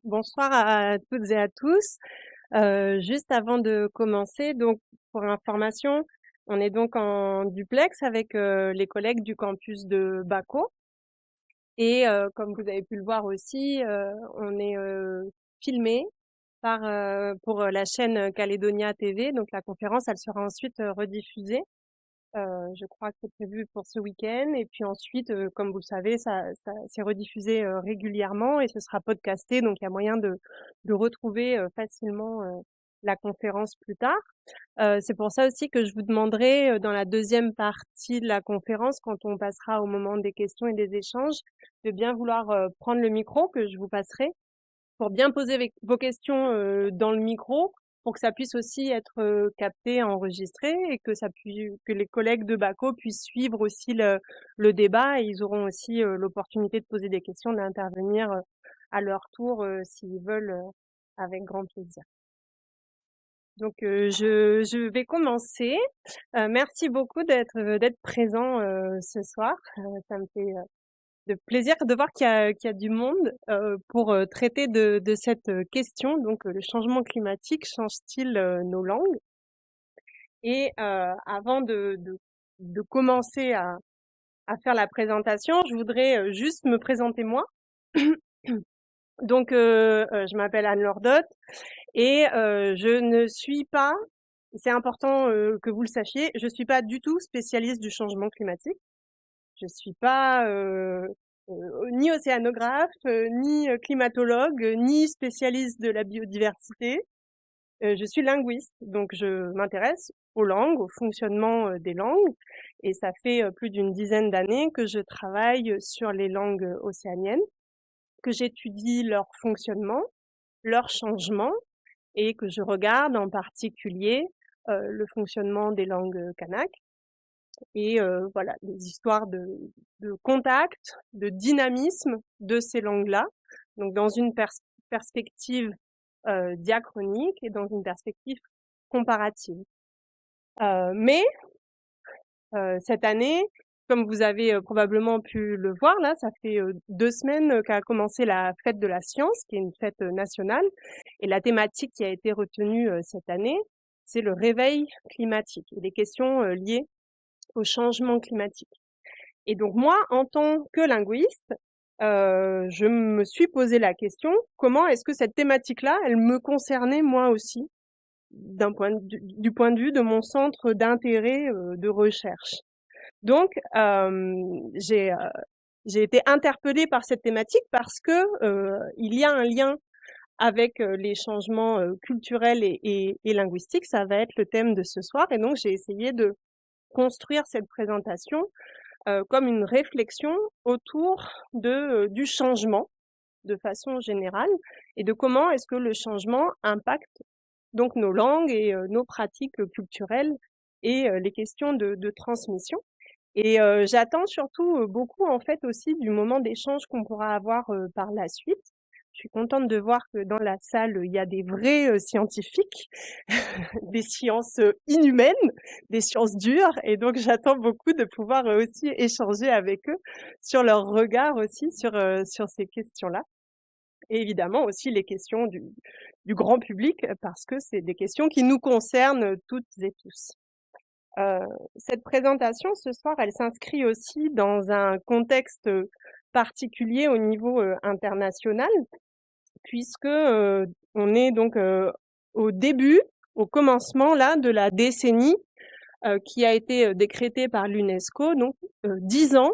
Bonsoir à toutes et à tous. Juste avant de commencer, donc pour information, on est donc en duplex avec les collègues du campus de Baco. Et comme vous avez pu le voir aussi, on est filmé pour la chaîne Calédonia TV. Donc la conférence, elle sera ensuite rediffusée. Je crois que c'est prévu pour ce week-end. Et puis ensuite, comme vous le savez, ça c'est rediffusé régulièrement et ce sera podcasté. Donc il y a moyen de retrouver facilement la conférence plus tard. C'est pour ça aussi que je vous demanderai dans la deuxième partie de la conférence, quand on passera au moment des questions et des échanges, de bien vouloir prendre le micro que je vous passerai pour bien poser vos questions dans le micro, pour que ça puisse aussi être capté, enregistré et que les collègues de Baco puissent suivre aussi le débat et ils auront aussi l'opportunité de poser des questions, d'intervenir à leur tour s'ils veulent, avec grand plaisir. Donc je vais commencer. Merci beaucoup d'être présent ce soir. Ça me fait de plaisir de voir qu'il y a du monde pour traiter de cette question. Donc, le changement climatique change-t-il nos langues? Et avant de commencer à faire la présentation, je voudrais juste me présenter moi. Donc, je m'appelle Anne-Laure Dott et je ne suis pas, c'est important que vous le sachiez, je suis pas du tout spécialiste du changement climatique. Je suis pas ni océanographe, ni climatologue, ni spécialiste de la biodiversité. Je suis linguiste, donc je m'intéresse aux langues, au fonctionnement des langues, et ça fait plus d'une dizaine d'années que je travaille sur les langues océaniennes, que j'étudie leur fonctionnement, leur changement, et que je regarde en particulier le fonctionnement des langues kanak et voilà, les histoires de contact, de dynamisme de ces langues-là, donc dans une perspective diachronique et dans une perspective comparative. Mais cette année, comme vous avez probablement pu le voir, là, ça fait 2 semaines qu'a commencé la fête de la science, qui est une fête nationale, et la thématique qui a été retenue cette année, c'est le réveil climatique et les questions liées au changement climatique. Et donc moi, en tant que linguiste, je me suis posé la question, comment est-ce que cette thématique-là, elle me concernait moi aussi, du point de vue de mon centre d'intérêt de recherche. Donc, j'ai été interpellée par cette thématique parce que il y a un lien avec les changements culturels et linguistiques. Ça va être le thème de ce soir. Et donc, j'ai essayé de construire cette présentation comme une réflexion autour du changement de façon générale et de comment est-ce que le changement impacte donc nos langues et nos pratiques culturelles et les questions de transmission. Et j'attends surtout beaucoup en fait aussi du moment d'échange qu'on pourra avoir par la suite. Je suis contente de voir que dans la salle, il y a des vrais scientifiques, des sciences inhumaines, des sciences dures, et donc j'attends beaucoup de pouvoir aussi échanger avec eux sur leur regard aussi sur ces questions-là. Et évidemment aussi les questions du grand public, parce que c'est des questions qui nous concernent toutes et tous. Cette présentation ce soir, elle s'inscrit aussi dans un contexte particulier au niveau international, puisque on est donc au début, au commencement là de la décennie qui a été décrétée par l'UNESCO, donc 10 ans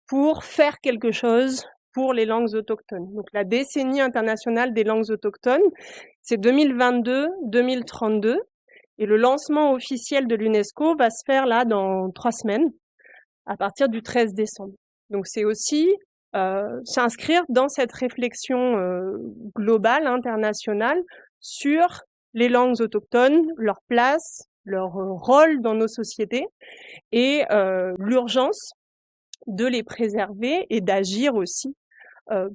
pour faire quelque chose pour les langues autochtones. Donc la décennie internationale des langues autochtones, c'est 2022-2032. Et le lancement officiel de l'UNESCO va se faire là dans 3 semaines, à partir du 13 décembre. Donc c'est aussi s'inscrire dans cette réflexion globale, internationale, sur les langues autochtones, leur place, leur rôle dans nos sociétés et l'urgence de les préserver et d'agir aussi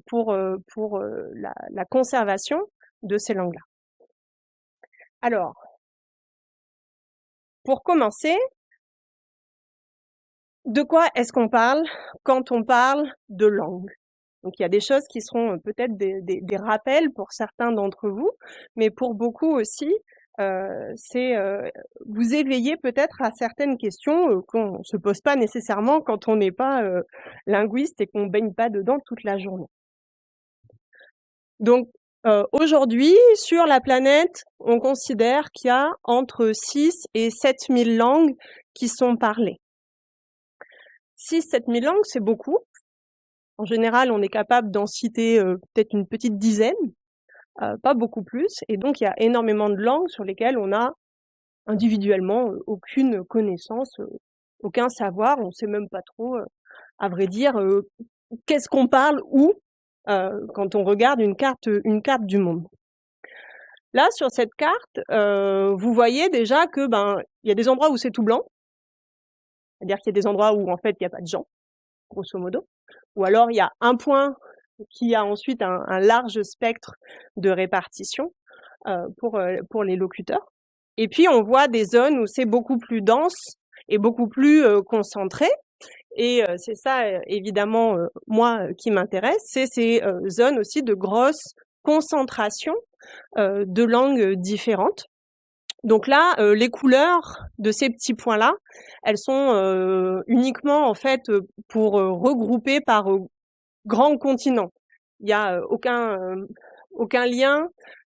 pour la conservation de ces langues-là. Alors, pour commencer, de quoi est-ce qu'on parle quand on parle de langue? Donc il y a des choses qui seront peut-être des rappels pour certains d'entre vous, mais pour beaucoup aussi, c'est vous éveiller peut-être à certaines questions qu'on se pose pas nécessairement quand on n'est pas linguiste et qu'on baigne pas dedans toute la journée. Donc aujourd'hui, sur la planète, on considère qu'il y a entre 6 et 7 000 langues qui sont parlées. 6-7 000 langues, c'est beaucoup. En général, on est capable d'en citer peut-être une petite dizaine, pas beaucoup plus. Et donc, il y a énormément de langues sur lesquelles on a individuellement aucune connaissance, aucun savoir. On sait même pas trop, à vrai dire, qu'est-ce qu'on parle où quand on regarde une carte du monde. Là, sur cette carte, vous voyez déjà que il y a des endroits où c'est tout blanc, c'est-à-dire qu'il y a des endroits où en fait il n'y a pas de gens, grosso modo. Ou alors il y a un point qui a ensuite un large spectre de répartition pour les locuteurs. Et puis on voit des zones où c'est beaucoup plus dense et beaucoup plus concentré. Et c'est ça évidemment moi qui m'intéresse, c'est ces zones aussi de grosse concentration de langues différentes. Donc là, les couleurs de ces petits points-là, elles sont uniquement en fait pour regrouper par grands continents. Il y a aucun lien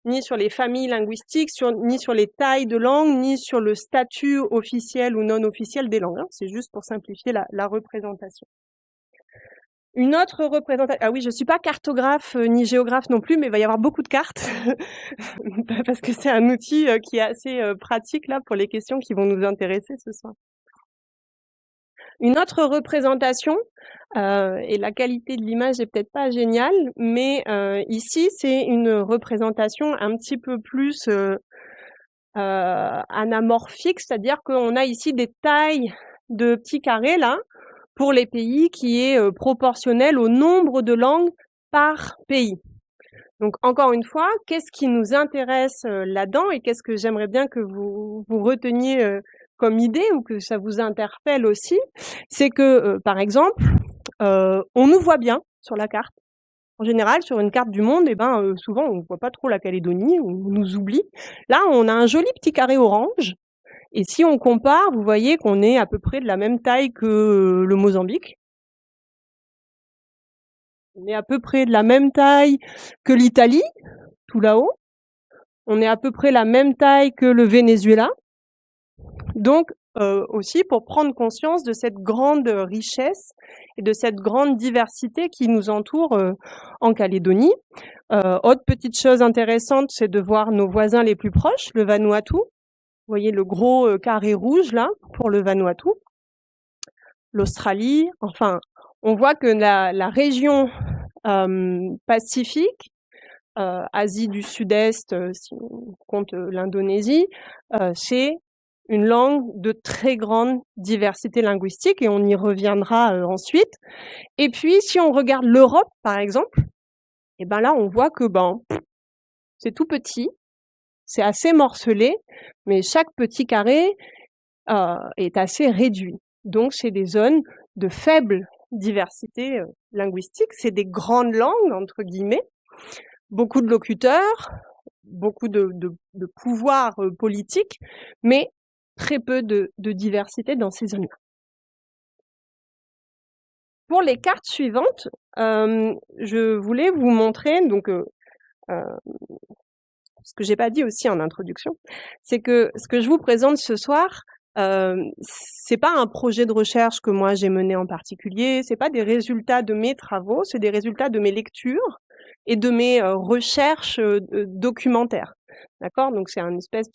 ni sur les familles linguistiques, ni sur les tailles de langues, ni sur le statut officiel ou non officiel des langues. C'est juste pour simplifier la représentation. Une autre représentation. Ah oui, je suis pas cartographe ni géographe non plus, mais il va y avoir beaucoup de cartes parce que c'est un outil qui est assez pratique là pour les questions qui vont nous intéresser ce soir. Une autre représentation, et la qualité de l'image est peut-être pas géniale, mais ici c'est une représentation un petit peu plus anamorphique, c'est-à-dire qu'on a ici des tailles de petits carrés là, pour les pays qui est proportionnel au nombre de langues par pays. Donc encore une fois, qu'est-ce qui nous intéresse là-dedans et qu'est-ce que j'aimerais bien que vous reteniez comme idée ou que ça vous interpelle aussi, c'est que par exemple, on nous voit bien sur la carte. En général, sur une carte du monde, souvent on ne voit pas trop la Calédonie, on nous oublie. Là, on a un joli petit carré orange. Et si on compare, vous voyez qu'on est à peu près de la même taille que le Mozambique. On est à peu près de la même taille que l'Italie, tout là-haut. On est à peu près la même taille que le Venezuela. Donc, aussi pour prendre conscience de cette grande richesse et de cette grande diversité qui nous entoure en Calédonie. Autre petite chose intéressante, c'est de voir nos voisins les plus proches, le Vanuatu. Vous voyez le gros carré rouge là pour le Vanuatu, l'Australie. Enfin, on voit que la région Pacifique, Asie du Sud-Est, si on compte l'Indonésie, c'est une langue de très grande diversité linguistique et on y reviendra ensuite. Et puis, si on regarde l'Europe, par exemple, et là, on voit que c'est tout petit. C'est assez morcelé, mais chaque petit carré est assez réduit. Donc, c'est des zones de faible diversité linguistique. C'est des grandes langues, entre guillemets. Beaucoup de locuteurs, beaucoup de pouvoir politique, mais très peu de diversité dans ces zones-là. Pour les cartes suivantes, je voulais vous montrer donc ce que j'ai pas dit aussi en introduction, c'est que ce que je vous présente ce soir, c'est pas un projet de recherche que moi j'ai mené en particulier, c'est pas des résultats de mes travaux, c'est des résultats de mes lectures et de mes recherches documentaires. D'accord? Donc c'est une espèce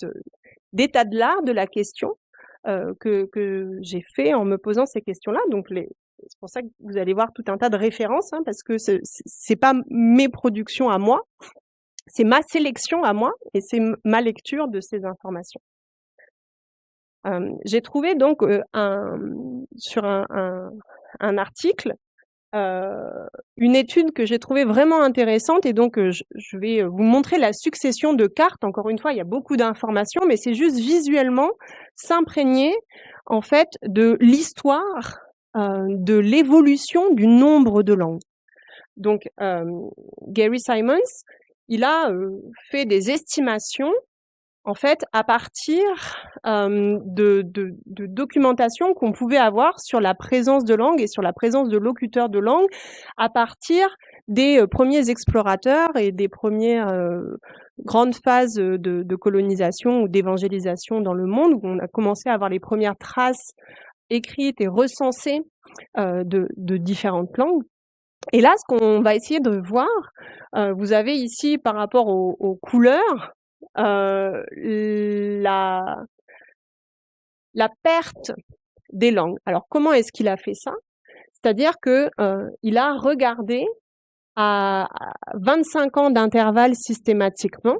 d'état de l'art de la question que j'ai fait en me posant ces questions-là. Donc c'est pour ça que vous allez voir tout un tas de références, parce que c'est pas mes productions à moi, c'est ma sélection à moi et c'est ma lecture de ces informations. J'ai trouvé donc sur un article une étude que j'ai trouvée vraiment intéressante et donc je vais vous montrer la succession de cartes. Encore une fois, il y a beaucoup d'informations, mais c'est juste visuellement s'imprégner en fait de l'histoire de l'évolution du nombre de langues. Donc, Gary Simons, il a fait des estimations, en fait, à partir de documentation qu'on pouvait avoir sur la présence de langue et sur la présence de locuteurs de langue à partir des premiers explorateurs et des premières grandes phases de colonisation ou d'évangélisation dans le monde, où on a commencé à avoir les premières traces écrites et recensées de différentes langues. Et là, ce qu'on va essayer de voir, vous avez ici par rapport aux couleurs, la perte des langues. Alors, comment est-ce qu'il a fait ça? C'est-à-dire que il a regardé à 25 ans d'intervalle systématiquement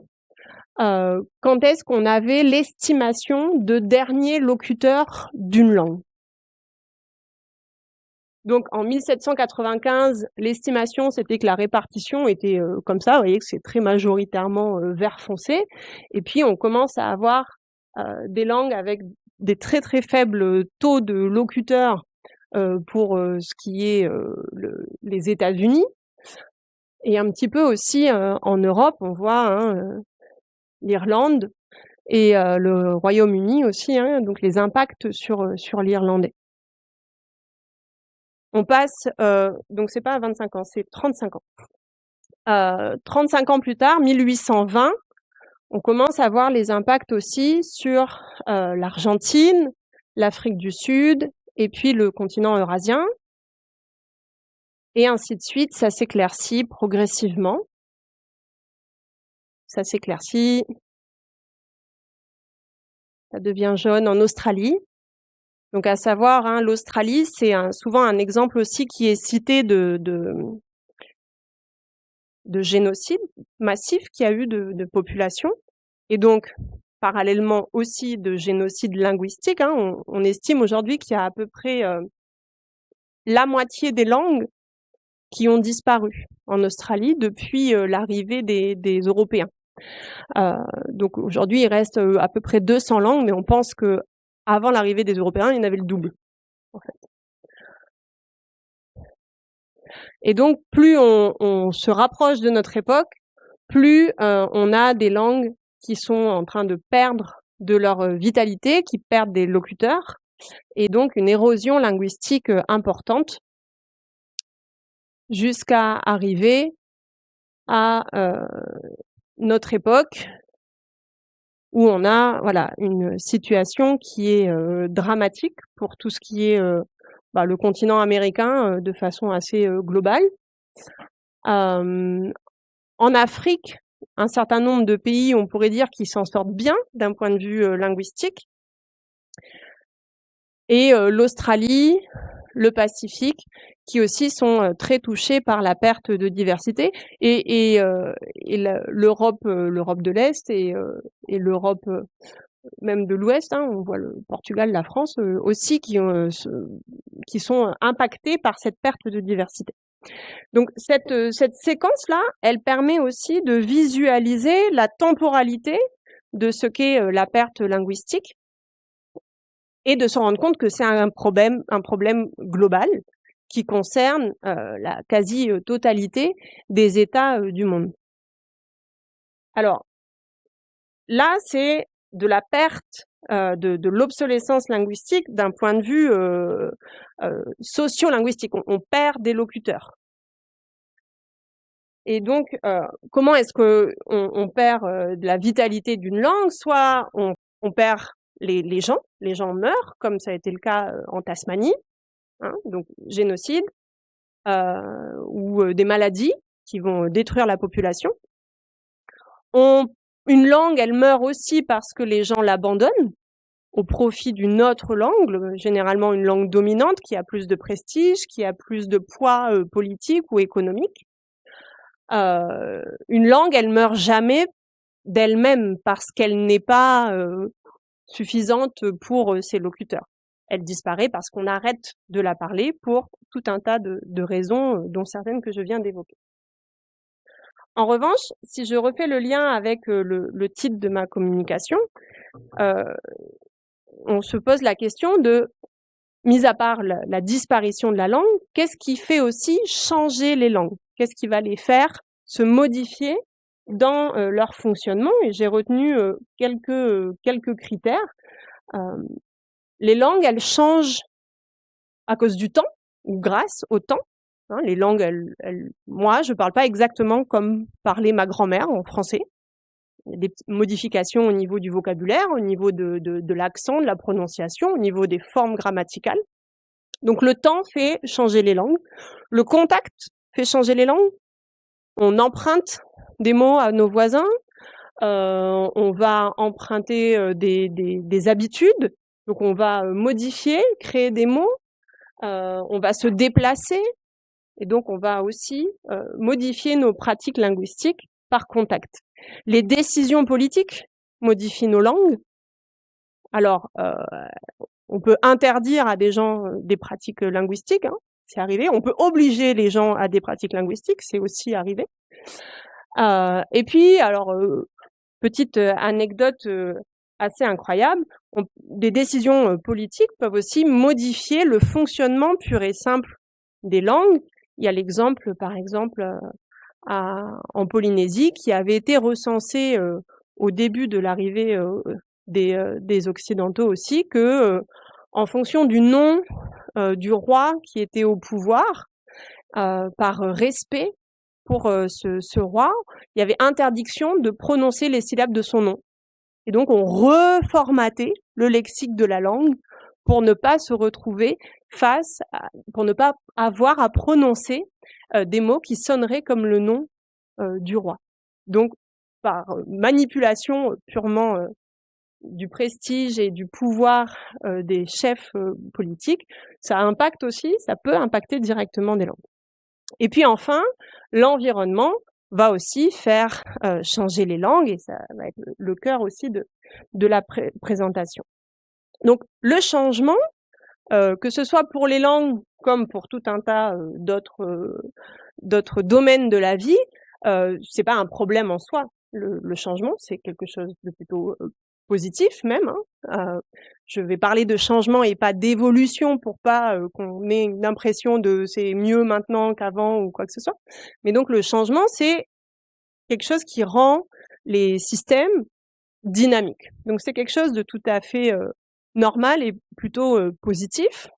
quand est-ce qu'on avait l'estimation de dernier locuteur d'une langue. Donc, en 1795, l'estimation, c'était que la répartition était comme ça. Vous voyez que c'est très majoritairement vert foncé. Et puis, on commence à avoir des langues avec des très, très faibles taux de locuteurs pour ce qui est les États-Unis. Et un petit peu aussi en Europe, on voit l'Irlande et le Royaume-Uni aussi, donc les impacts sur l'irlandais. On passe, donc c'est pas à 25 ans, c'est 35 ans. 35 ans plus tard, 1820, on commence à voir les impacts aussi sur l'Argentine, l'Afrique du Sud et puis le continent eurasien. Et ainsi de suite, ça s'éclaircit progressivement. Ça s'éclaircit. Ça devient jaune en Australie. Donc à savoir, l'Australie, c'est souvent un exemple aussi qui est cité de génocide massif qu'il y a eu de population. Et donc, parallèlement aussi de génocide linguistique, on estime aujourd'hui qu'il y a à peu près la moitié des langues qui ont disparu en Australie depuis l'arrivée des Européens. Donc aujourd'hui, il reste à peu près 200 langues, mais on pense que avant l'arrivée des Européens, il y en avait le double, en fait. Et donc, plus on se rapproche de notre époque, plus on a des langues qui sont en train de perdre de leur vitalité, qui perdent des locuteurs, et donc une érosion linguistique importante, jusqu'à arriver à notre époque, où on a une situation qui est dramatique pour tout ce qui est le continent américain de façon assez globale. En Afrique, un certain nombre de pays, on pourrait dire, qui s'en sortent bien d'un point de vue linguistique. Et l'Australie, le Pacifique, qui aussi sont très touchés par la perte de diversité, et l'Europe de l'Est et l'Europe même de l'Ouest, on voit le Portugal, la France aussi qui sont impactés par cette perte de diversité. Donc cette séquence-là, elle permet aussi de visualiser la temporalité de ce qu'est la perte linguistique et de se rendre compte que c'est un problème global qui concerne la quasi-totalité des États du monde. Alors, là, c'est de la perte de l'obsolescence linguistique d'un point de vue socio-linguistique. On perd des locuteurs. Et donc, comment est-ce que on perd de la vitalité d'une langue? Soit on perd les gens meurent, comme ça a été le cas en Tasmanie, donc génocide, ou des maladies qui vont détruire la population. Une langue, elle meurt aussi parce que les gens l'abandonnent au profit d'une autre langue, généralement une langue dominante qui a plus de prestige, qui a plus de poids politique ou économique. Une langue, elle meurt jamais d'elle-même parce qu'elle n'est pas suffisante pour ses locuteurs. Elle disparaît parce qu'on arrête de la parler pour tout un tas de raisons, dont certaines que je viens d'évoquer. En revanche, si je refais le lien avec le titre de ma communication, on se pose la question de, mis à part la disparition de la langue, qu'est-ce qui fait aussi changer les langues? qu'est-ce qui va les faire se modifier dans leur fonctionnement. Et j'ai retenu quelques critères. Les langues, elles changent à cause du temps ou grâce au temps. Hein, les langues, moi, je parle pas exactement comme parlait ma grand-mère en français. Il y a des modifications au niveau du vocabulaire, au niveau de l'accent, de la prononciation, au niveau des formes grammaticales. Donc le temps fait changer les langues. Le contact fait changer les langues. On emprunte des mots à nos voisins. On va emprunter des habitudes. Donc on va modifier, créer des mots. On va se déplacer. Et donc on va aussi modifier nos pratiques linguistiques par contact. Les décisions politiques modifient nos langues. Alors, on peut interdire à des gens des pratiques linguistiques, hein, c'est arrivé. On peut obliger les gens à des pratiques linguistiques, c'est aussi arrivé. Et puis, alors, petite anecdote assez incroyable, des décisions politiques peuvent aussi modifier le fonctionnement pur et simple des langues. Il y a l'exemple, par exemple, en Polynésie, qui avait été recensé au début de l'arrivée des Occidentaux aussi, que en fonction du nom du roi qui était au pouvoir, par respect pour ce roi, il y avait interdiction de prononcer les syllabes de son nom. Et donc on reformatait le lexique de la langue pour ne pas se retrouver pour ne pas avoir à prononcer des mots qui sonneraient comme le nom du roi. Donc par manipulation purement du prestige et du pouvoir des chefs politiques, ça peut impacter directement des langues. Et puis enfin, l'environnement va aussi faire changer les langues, et ça va être le cœur aussi de la présentation. Donc le changement, que ce soit pour les langues comme pour tout un tas d'autres domaines de la vie, c'est pas un problème en soi. Le changement, c'est quelque chose de plutôt positif même. Hein. Je vais parler de changement et pas d'évolution pour pas qu'on ait une impression de c'est mieux maintenant qu'avant ou quoi que ce soit. Mais donc le changement, c'est quelque chose qui rend les systèmes dynamiques. Donc c'est quelque chose de tout à fait normal et plutôt positif.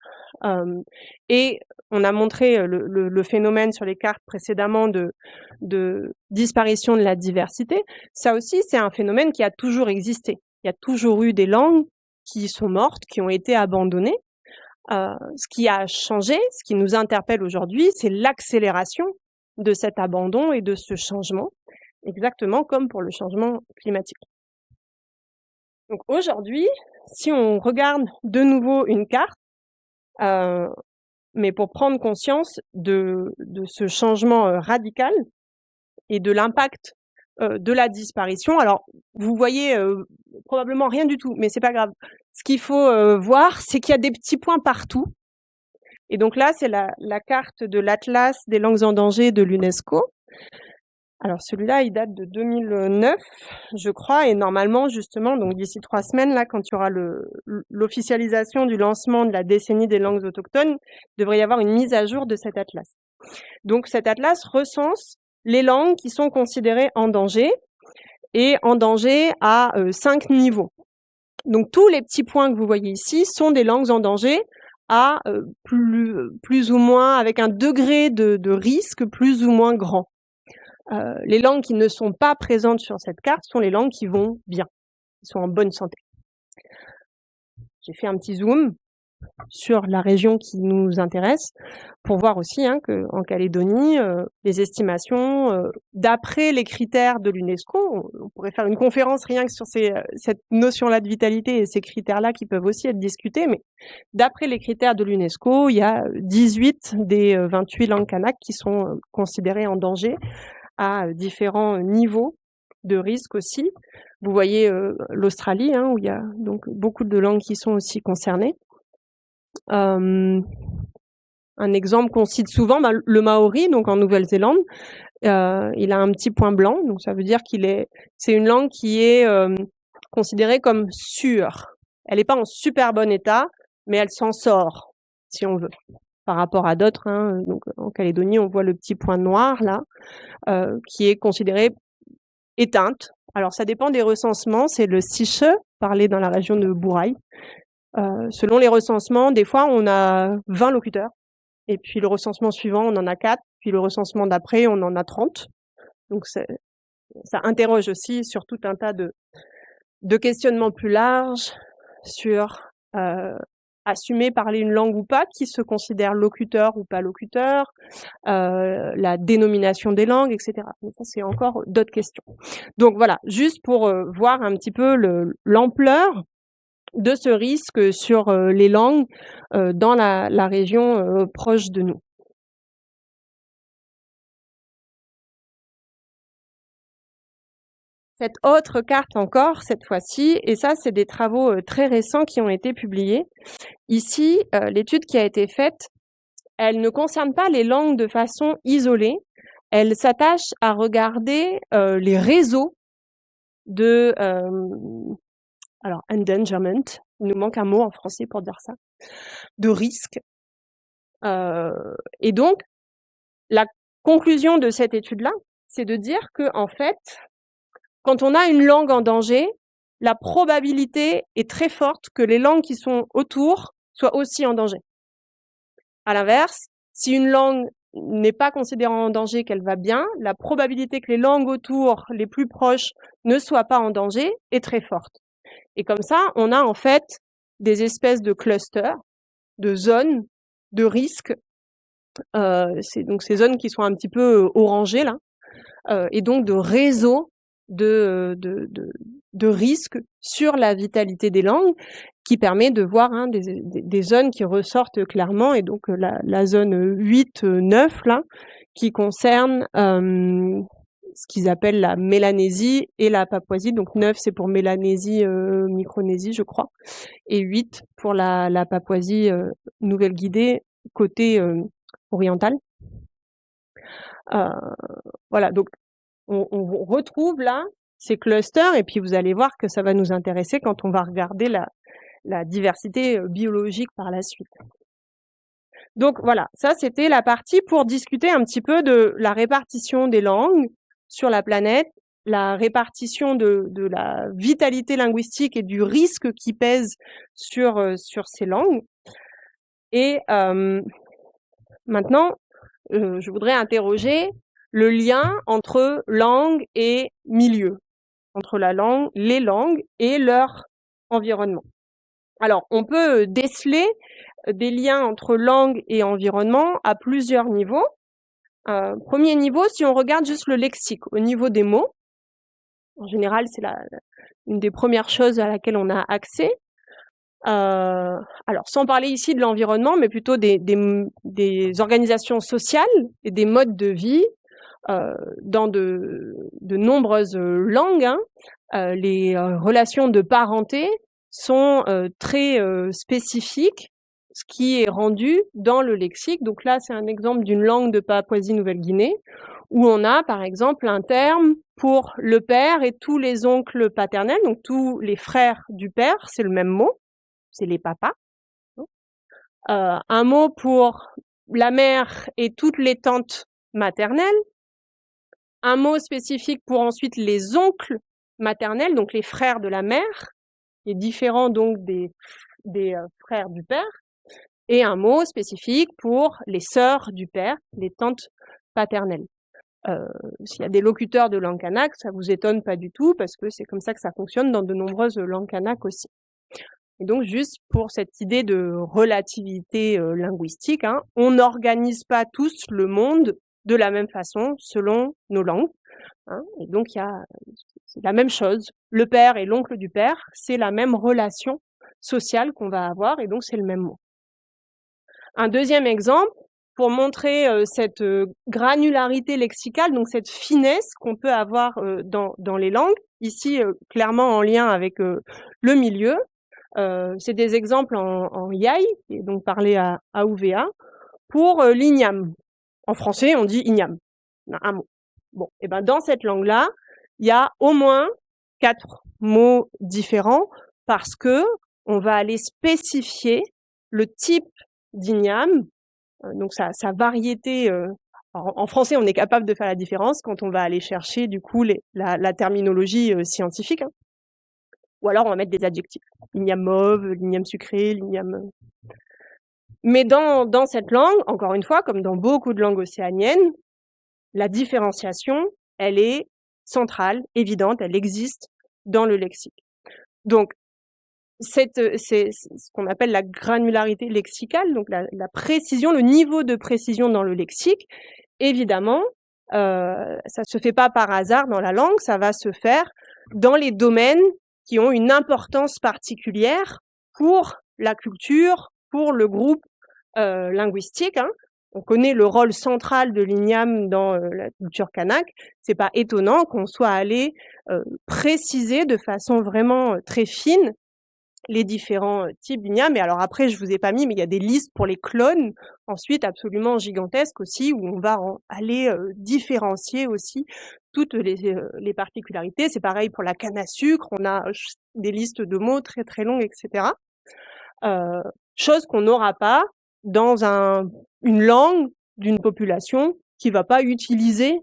Et on a montré le phénomène sur les cartes précédemment de disparition de la diversité. Ça aussi, c'est un phénomène qui a toujours existé. Il y a toujours eu des langues qui sont mortes, qui ont été abandonnées. Ce qui a changé, ce qui nous interpelle aujourd'hui, c'est l'accélération de cet abandon et de ce changement, exactement comme pour le changement climatique. Donc aujourd'hui, si on regarde de nouveau une carte, mais pour prendre conscience de ce changement radical et de l'impact de la disparition. Alors, vous voyez probablement rien du tout, mais c'est pas grave. Ce qu'il faut voir, c'est qu'il y a des petits points partout. Et donc là, c'est la carte de l'Atlas des langues en danger de l'UNESCO. Alors celui-là, il date de 2009, je crois, et normalement, justement, donc d'ici 3 semaines, là, quand il y aura l'officialisation du lancement de la décennie des langues autochtones, il devrait y avoir une mise à jour de cet atlas. Donc cet atlas recense les langues qui sont considérées en danger, et en danger à 5 niveaux. Donc tous les petits points que vous voyez ici sont des langues en danger à plus ou moins, avec un degré de risque plus ou moins grand. Les langues qui ne sont pas présentes sur cette carte sont les langues qui vont bien, qui sont en bonne santé. J'ai fait un petit zoom sur la région qui nous intéresse pour voir aussi qu'en Calédonie, les estimations, d'après les critères de l'UNESCO, on pourrait faire une conférence rien que sur cette notion-là de vitalité et ces critères-là qui peuvent aussi être discutés, mais d'après les critères de l'UNESCO, il y a 18 des 28 langues kanak qui sont considérées en danger à différents niveaux de risque aussi. Vous voyez l'Australie, où il y a donc beaucoup de langues qui sont aussi concernées. Un exemple qu'on cite souvent, le maori, donc en Nouvelle-Zélande, il a un petit point blanc, donc ça veut dire c'est une langue qui est considérée comme sûre. Elle n'est pas en super bon état, mais elle s'en sort, si on veut. par rapport à d'autres, hein. Donc en Calédonie, on voit le petit point noir là, qui est considérée éteinte. Alors ça dépend des recensements, c'est le Siche, parlé dans la région de Bourail. Selon les recensements, des fois on a 20 locuteurs, et puis le recensement suivant, on en a 4, puis le recensement d'après, on en a 30. Donc ça interroge aussi sur tout un tas de questionnements plus larges sur assumer parler une langue ou pas, qui se considère locuteur ou pas locuteur, la dénomination des langues, etc. Mais ça, c'est encore d'autres questions. Donc voilà, juste pour voir un petit peu l'ampleur de ce risque sur les langues dans la région proche de nous. Cette autre carte encore, cette fois-ci, et ça, c'est des travaux très récents qui ont été publiés. Ici, l'étude qui a été faite, elle ne concerne pas les langues de façon isolée, elle s'attache à regarder les réseaux de... alors, endangerment, il nous manque un mot en français pour dire ça, de risque. Et donc, la conclusion de cette étude-là, c'est de dire que, en fait, quand on a une langue en danger, la probabilité est très forte que les langues qui sont autour soient aussi en danger. À l'inverse, si une langue n'est pas considérée en danger, qu'elle va bien, la probabilité que les langues autour, les plus proches, ne soient pas en danger est très forte. Et comme ça, on a en fait des espèces de clusters, de zones de risque. C'est donc ces zones qui sont un petit peu orangées là, et donc de réseaux de risques sur la vitalité des langues, qui permet de voir des zones qui ressortent clairement, et donc la zone 8, 9 là, qui concerne ce qu'ils appellent la Mélanésie et la Papouasie. Donc 9 c'est pour Mélanésie, Micronésie je crois, et 8 pour la Papouasie Nouvelle-Guinée côté oriental. Voilà, donc on retrouve là ces clusters, et puis vous allez voir que ça va nous intéresser quand on va regarder la diversité biologique par la suite. Donc voilà, ça c'était la partie pour discuter un petit peu de la répartition des langues sur la planète, la répartition de la vitalité linguistique et du risque qui pèse sur ces langues. Et maintenant, je voudrais interroger le lien entre langue et milieu, entre les langues et leur environnement. Alors, on peut déceler des liens entre langue et environnement à plusieurs niveaux. Premier niveau, si on regarde juste le lexique, au niveau des mots, en général, c'est une des premières choses à laquelle on a accès. Alors, sans parler ici de l'environnement, mais plutôt des organisations sociales et des modes de vie, dans de nombreuses langues, les relations de parenté sont très spécifiques, ce qui est rendu dans le lexique. Donc là, c'est un exemple d'une langue de Papouasie-Nouvelle-Guinée, où on a par exemple un terme pour le père et tous les oncles paternels, donc tous les frères du père, c'est le même mot, c'est les papas. Un mot pour la mère et toutes les tantes maternelles, un mot spécifique pour ensuite les oncles maternels, donc les frères de la mère, et différents donc des frères du père, et un mot spécifique pour les sœurs du père, les tantes paternelles. S'il y a des locuteurs de langue kanak, ça vous étonne pas du tout, parce que c'est comme ça que ça fonctionne dans de nombreuses langues kanak aussi. Et donc, juste pour cette idée de relativité linguistique, on n'organise pas tous le monde de la même façon selon nos langues. Et donc, c'est la même chose. Le père et l'oncle du père, c'est la même relation sociale qu'on va avoir, et donc c'est le même mot. Un deuxième exemple, pour montrer cette granularité lexicale, donc cette finesse qu'on peut avoir dans les langues, ici clairement en lien avec le milieu. C'est des exemples en yai, qui est donc parlé à UVA, pour l'igname. En français, on dit igname. On a un mot. Bon, et ben dans cette langue-là, il y a au moins 4 mots différents, parce que on va aller spécifier le type d'igname donc sa variété. En français, on est capable de faire la différence quand on va aller chercher du coup la terminologie scientifique, hein. Ou alors on va mettre des adjectifs. L'igname mauve, l'igname sucré, l'igname. Mais dans cette langue, encore une fois, comme dans beaucoup de langues océaniennes, la différenciation, elle est centrale, évidente, elle existe dans le lexique. Donc, c'est ce qu'on appelle la granularité lexicale, donc la précision, le niveau de précision dans le lexique. Évidemment, ça se fait pas par hasard dans la langue, ça va se faire dans les domaines qui ont une importance particulière pour la culture, pour le groupe linguistique, hein. On connaît le rôle central de l'igname dans la culture kanak. C'est pas étonnant qu'on soit allé préciser de façon vraiment très fine les différents types d'igname. Et alors après, je vous ai pas mis, mais il y a des listes pour les clones, ensuite absolument gigantesques aussi, où on va aller différencier aussi toutes les particularités. C'est pareil pour la canne à sucre, on a des listes de mots très très longues, etc. Chose qu'on n'aura pas dans une langue d'une population qui va pas utiliser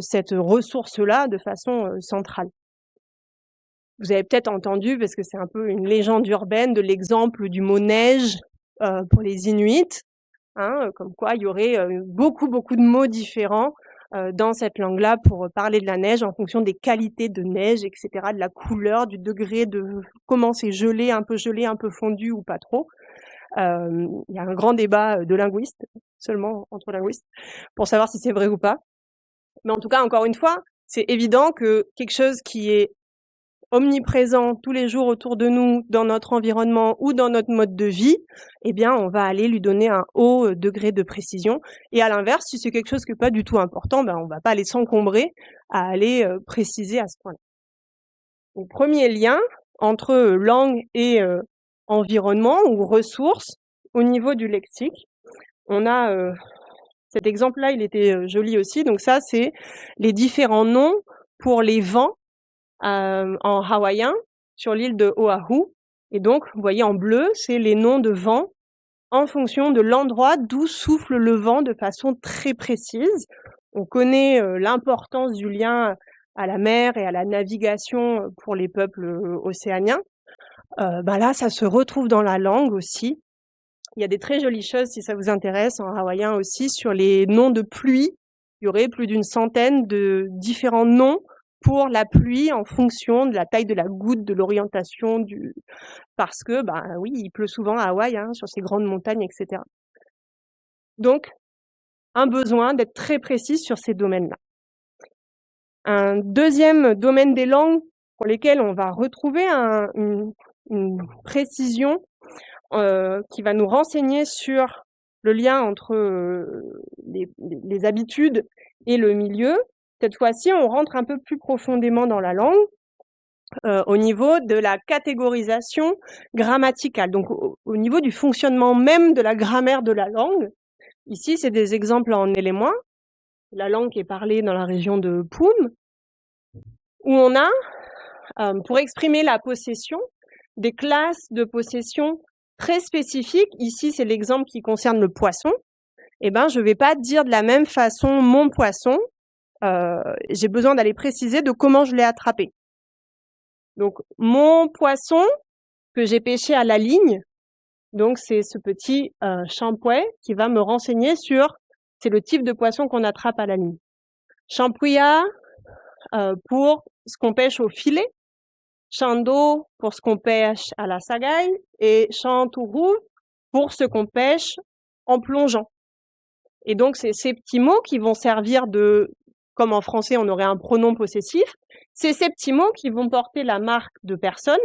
cette ressource-là de façon centrale. Vous avez peut-être entendu, parce que c'est un peu une légende urbaine, de l'exemple du mot neige pour les Inuits, hein, comme quoi il y aurait beaucoup de mots différents dans cette langue-là pour parler de la neige en fonction des qualités de neige, etc., de la couleur, du degré de comment c'est gelé, un peu fondu ou pas trop. Il y a un grand débat de linguistes, seulement entre linguistes, pour savoir si c'est vrai ou pas. Mais en tout cas, encore une fois, c'est évident que quelque chose qui est omniprésent tous les jours autour de nous, dans notre environnement ou dans notre mode de vie, eh bien, on va aller lui donner un haut degré de précision. Et à l'inverse, si c'est quelque chose qui n'est pas du tout important, ben, on va pas aller s'encombrer à aller préciser à ce point-là. Donc, premier lien entre langue et environnement ou ressources au niveau du lexique. On a cet exemple-là, il était joli aussi. Donc ça, c'est les différents noms pour les vents en hawaïen sur l'île de Oahu. Et donc, vous voyez en bleu, c'est les noms de vents en fonction de l'endroit d'où souffle le vent de façon très précise. On connaît l'importance du lien à la mer et à la navigation pour les peuples océaniens. Là, ça se retrouve dans la langue aussi. Il y a des très jolies choses, si ça vous intéresse, en hawaïen aussi, sur les noms de pluie. Il y aurait plus d'une centaine de différents noms pour la pluie en fonction de la taille de la goutte, de l'orientation parce que, oui, il pleut souvent à Hawaï, hein, sur ces grandes montagnes, etc. Donc, un besoin d'être très précis sur ces domaines-là. Un deuxième domaine des langues pour lesquels on va retrouver une précision qui va nous renseigner sur le lien entre les habitudes et le milieu. Cette fois-ci, on rentre un peu plus profondément dans la langue au niveau de la catégorisation grammaticale, donc au niveau du fonctionnement même de la grammaire de la langue. Ici, c'est des exemples en éléments. La langue qui est parlée dans la région de Poum, où on a, pour exprimer la possession, des classes de possession très spécifiques. Ici, c'est l'exemple qui concerne le poisson. Eh ben, je vais pas dire de la même façon mon poisson. J'ai besoin d'aller préciser de comment je l'ai attrapé. Donc, mon poisson que j'ai pêché à la ligne, donc c'est ce petit champouet qui va me renseigner sur, c'est le type de poisson qu'on attrape à la ligne. Champouya pour ce qu'on pêche au filet, chando pour ce qu'on pêche à la sagaille et chantourou pour ce qu'on pêche en plongeant. Et donc, c'est ces petits mots qui vont servir comme en français, on aurait un pronom possessif, c'est ces petits mots qui vont porter la marque de personne.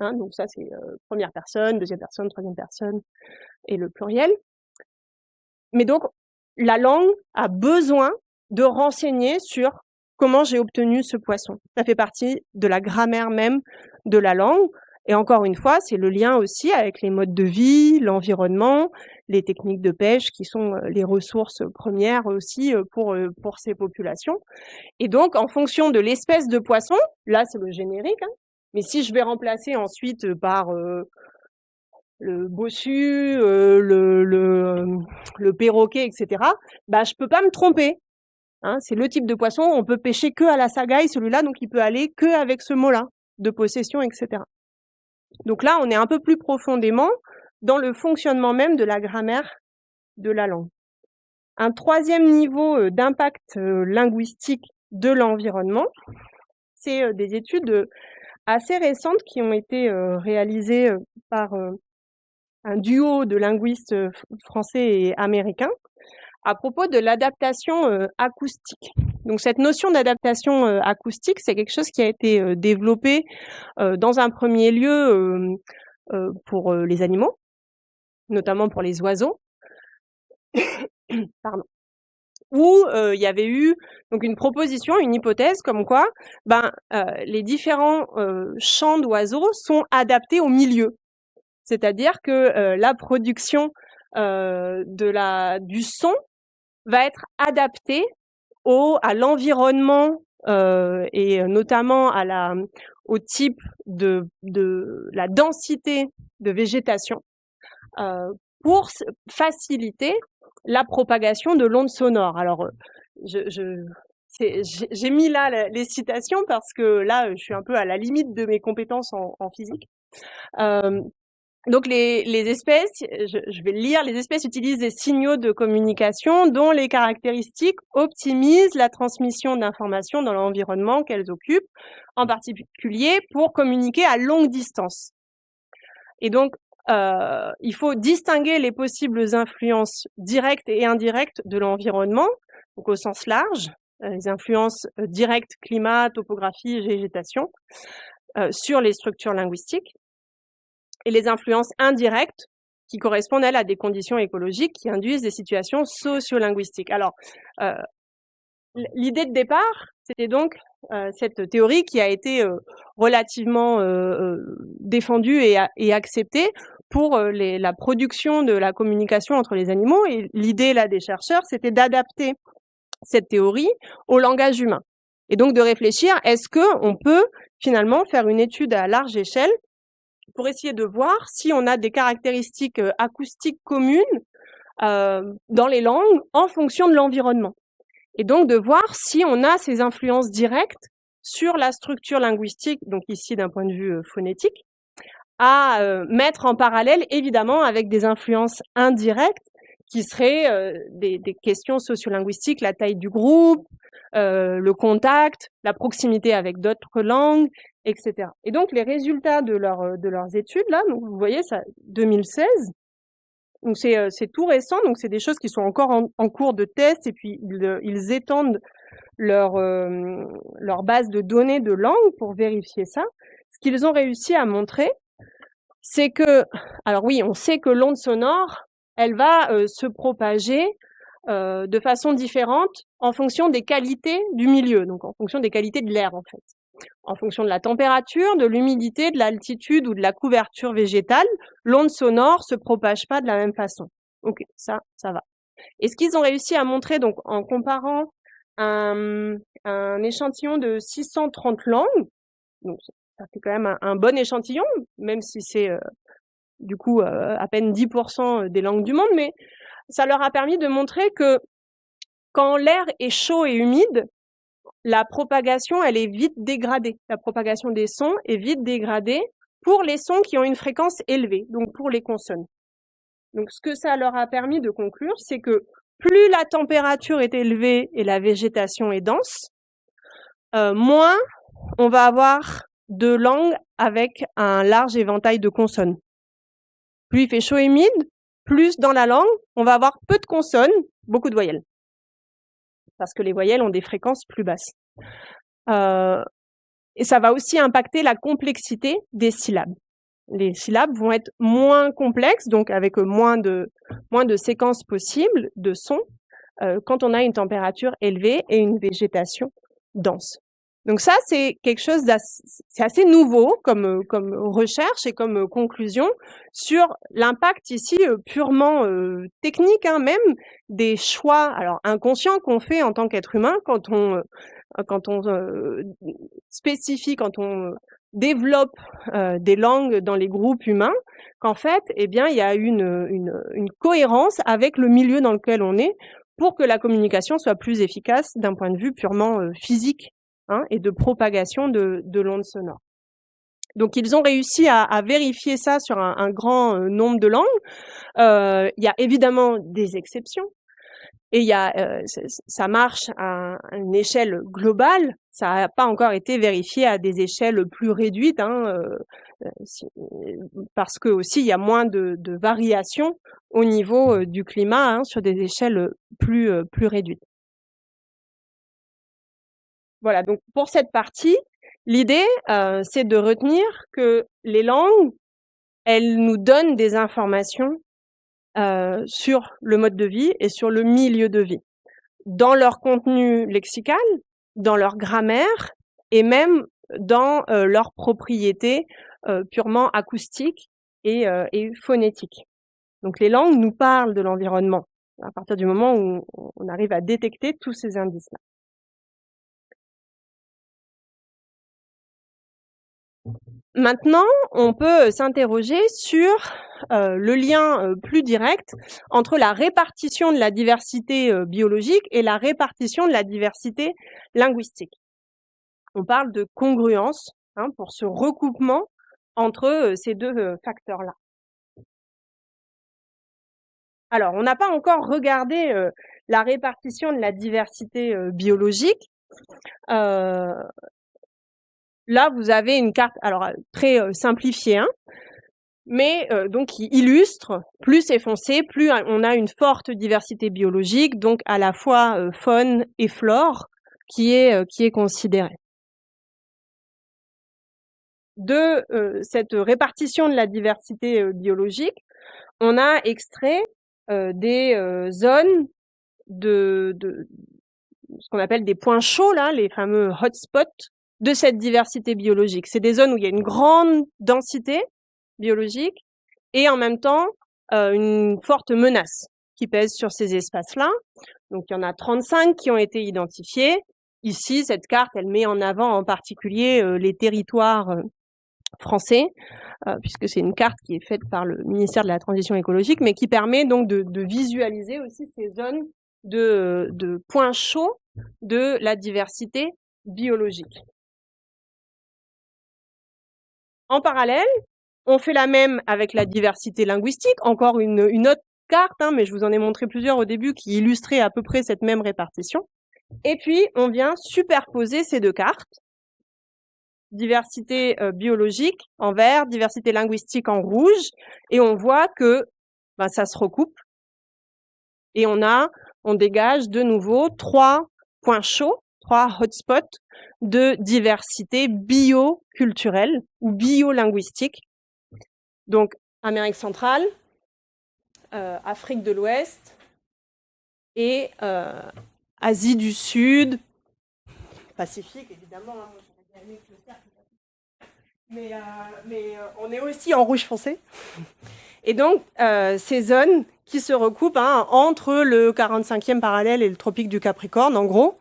Hein, donc ça, c'est première personne, deuxième personne, troisième personne et le pluriel. Mais donc, la langue a besoin de renseigner sur comment j'ai obtenu ce poisson. Ça fait partie de la grammaire même de la langue. Et encore une fois, c'est le lien aussi avec les modes de vie, l'environnement, les techniques de pêche qui sont les ressources premières aussi pour ces populations. Et donc, en fonction de l'espèce de poisson, là c'est le générique, hein, mais si je vais remplacer ensuite par le bossu, le perroquet, etc., bah, je peux pas me tromper. Hein, c'est le type de poisson, on peut pêcher que à la sagaille, celui-là, donc il peut aller que avec ce mot-là, de possession, etc. Donc là, on est un peu plus profondément dans le fonctionnement même de la grammaire de la langue. Un troisième niveau d'impact linguistique de l'environnement, c'est des études assez récentes qui ont été réalisées par un duo de linguistes français et américains à propos de l'adaptation acoustique. Donc cette notion d'adaptation acoustique, c'est quelque chose qui a été développé dans un premier lieu pour les animaux, notamment pour les oiseaux, pardon, où il y avait eu donc une proposition, une hypothèse comme quoi les différents chants d'oiseaux sont adaptés au milieu. C'est-à-dire que la production du son va être adaptée à l'environnement et notamment au type de la densité de végétation pour faciliter la propagation de l'onde sonore. Alors, j'ai mis là les citations parce que là, je suis un peu à la limite de mes compétences en physique. Donc les espèces, je vais le lire, les espèces utilisent des signaux de communication dont les caractéristiques optimisent la transmission d'informations dans l'environnement qu'elles occupent, en particulier pour communiquer à longue distance. Et donc, il faut distinguer les possibles influences directes et indirectes de l'environnement, donc au sens large, les influences directes, climat, topographie, végétation, sur les structures linguistiques, et les influences indirectes qui correspondent, elles, à des conditions écologiques qui induisent des situations sociolinguistiques. Alors, l'idée de départ, c'était donc cette théorie qui a été relativement défendue et acceptée pour la production de la communication entre les animaux. Et l'idée là des chercheurs, c'était d'adapter cette théorie au langage humain. Et donc de réfléchir, est-ce qu'on peut finalement faire une étude à large échelle pour essayer de voir si on a des caractéristiques acoustiques communes dans les langues en fonction de l'environnement. Et donc de voir si on a ces influences directes sur la structure linguistique, donc ici d'un point de vue phonétique, à mettre en parallèle évidemment avec des influences indirectes qui seraient des questions sociolinguistiques, la taille du groupe, le contact, la proximité avec d'autres langues, etc. Et donc les résultats de leurs études là, donc vous voyez ça, 2016. Donc c'est tout récent, donc c'est des choses qui sont encore en cours de test et puis ils étendent leur base de données de langue pour vérifier ça. Ce qu'ils ont réussi à montrer, c'est que, alors oui, on sait que l'onde sonore, elle va se propager de façon différente en fonction des qualités du milieu, donc en fonction des qualités de l'air en fait. En fonction de la température, de l'humidité, de l'altitude ou de la couverture végétale, l'onde sonore se propage pas de la même façon. Ok, ça va. Et ce qu'ils ont réussi à montrer, donc en comparant un échantillon de 630 langues, donc ça fait quand même un bon échantillon, même si c'est du coup à peine 10% des langues du monde, mais ça leur a permis de montrer que quand l'air est chaud et humide, la propagation, elle est vite dégradée. La propagation des sons est vite dégradée pour les sons qui ont une fréquence élevée, donc pour les consonnes. Donc ce que ça leur a permis de conclure, c'est que plus la température est élevée et la végétation est dense, moins on va avoir de langues avec un large éventail de consonnes. Plus il fait chaud et humide, plus dans la langue, on va avoir peu de consonnes, beaucoup de voyelles. Parce que les voyelles ont des fréquences plus basses. Et ça va aussi impacter la complexité des syllabes. Les syllabes vont être moins complexes, donc avec moins de séquences possibles de sons, quand on a une température élevée et une végétation dense. Donc ça, c'est quelque chose c'est assez nouveau comme recherche et comme conclusion sur l'impact ici purement technique, hein, même des choix alors inconscients qu'on fait en tant qu'être humain quand on spécifie, quand on développent des langues dans les groupes humains, qu'en fait, eh bien, il y a une cohérence avec le milieu dans lequel on est pour que la communication soit plus efficace d'un point de vue purement physique, hein, et de propagation de l'onde sonore. Donc, ils ont réussi à vérifier ça sur un grand nombre de langues. Il y a évidemment des exceptions. Et il y a, ça marche à une échelle globale. Ça n'a pas encore été vérifié à des échelles plus réduites, hein, parce que aussi il y a moins de variations au niveau du climat, hein, sur des échelles plus réduites. Voilà. Donc pour cette partie, l'idée, c'est de retenir que les langues, elles nous donnent des informations sur le mode de vie et sur le milieu de vie, dans leur contenu lexical, dans leur grammaire et même dans leurs propriétés purement acoustiques et phonétiques. Donc les langues nous parlent de l'environnement à partir du moment où on arrive à détecter tous ces indices-là. Maintenant, on peut s'interroger sur le lien plus direct entre la répartition de la diversité biologique et la répartition de la diversité linguistique. On parle de congruence, hein, pour ce recoupement entre ces deux facteurs-là. Alors, on n'a pas encore regardé la répartition de la diversité biologique. Là, vous avez une carte, alors très simplifiée, hein, mais donc qui illustre, plus c'est foncé, plus on a une forte diversité biologique, donc à la fois faune et flore qui est considérée. De cette répartition de la diversité biologique, on a extrait des zones de ce qu'on appelle des points chauds, là, les fameux hotspots de cette diversité biologique. C'est des zones où il y a une grande densité biologique et en même temps une forte menace qui pèse sur ces espaces-là. Donc il y en a 35 qui ont été identifiés. Ici, cette carte, elle met en avant en particulier les territoires français, puisque c'est une carte qui est faite par le ministère de la Transition écologique, mais qui permet donc de visualiser aussi ces zones de points chauds de la diversité biologique. En parallèle, on fait la même avec la diversité linguistique, encore une autre carte, hein, mais je vous en ai montré plusieurs au début qui illustraient à peu près cette même répartition. Et puis, on vient superposer ces deux cartes, diversité biologique en vert, diversité linguistique en rouge, et on voit que ça se recoupe. Et on dégage de nouveau 3 points chauds, 3 hotspots de diversité bioculturelle ou biolinguistique. Donc, Amérique centrale, Afrique de l'Ouest et Asie du Sud, Pacifique évidemment. Mais on est aussi en rouge foncé. Et donc, ces zones qui se recoupent, hein, entre le 45e parallèle et le tropique du Capricorne, en gros,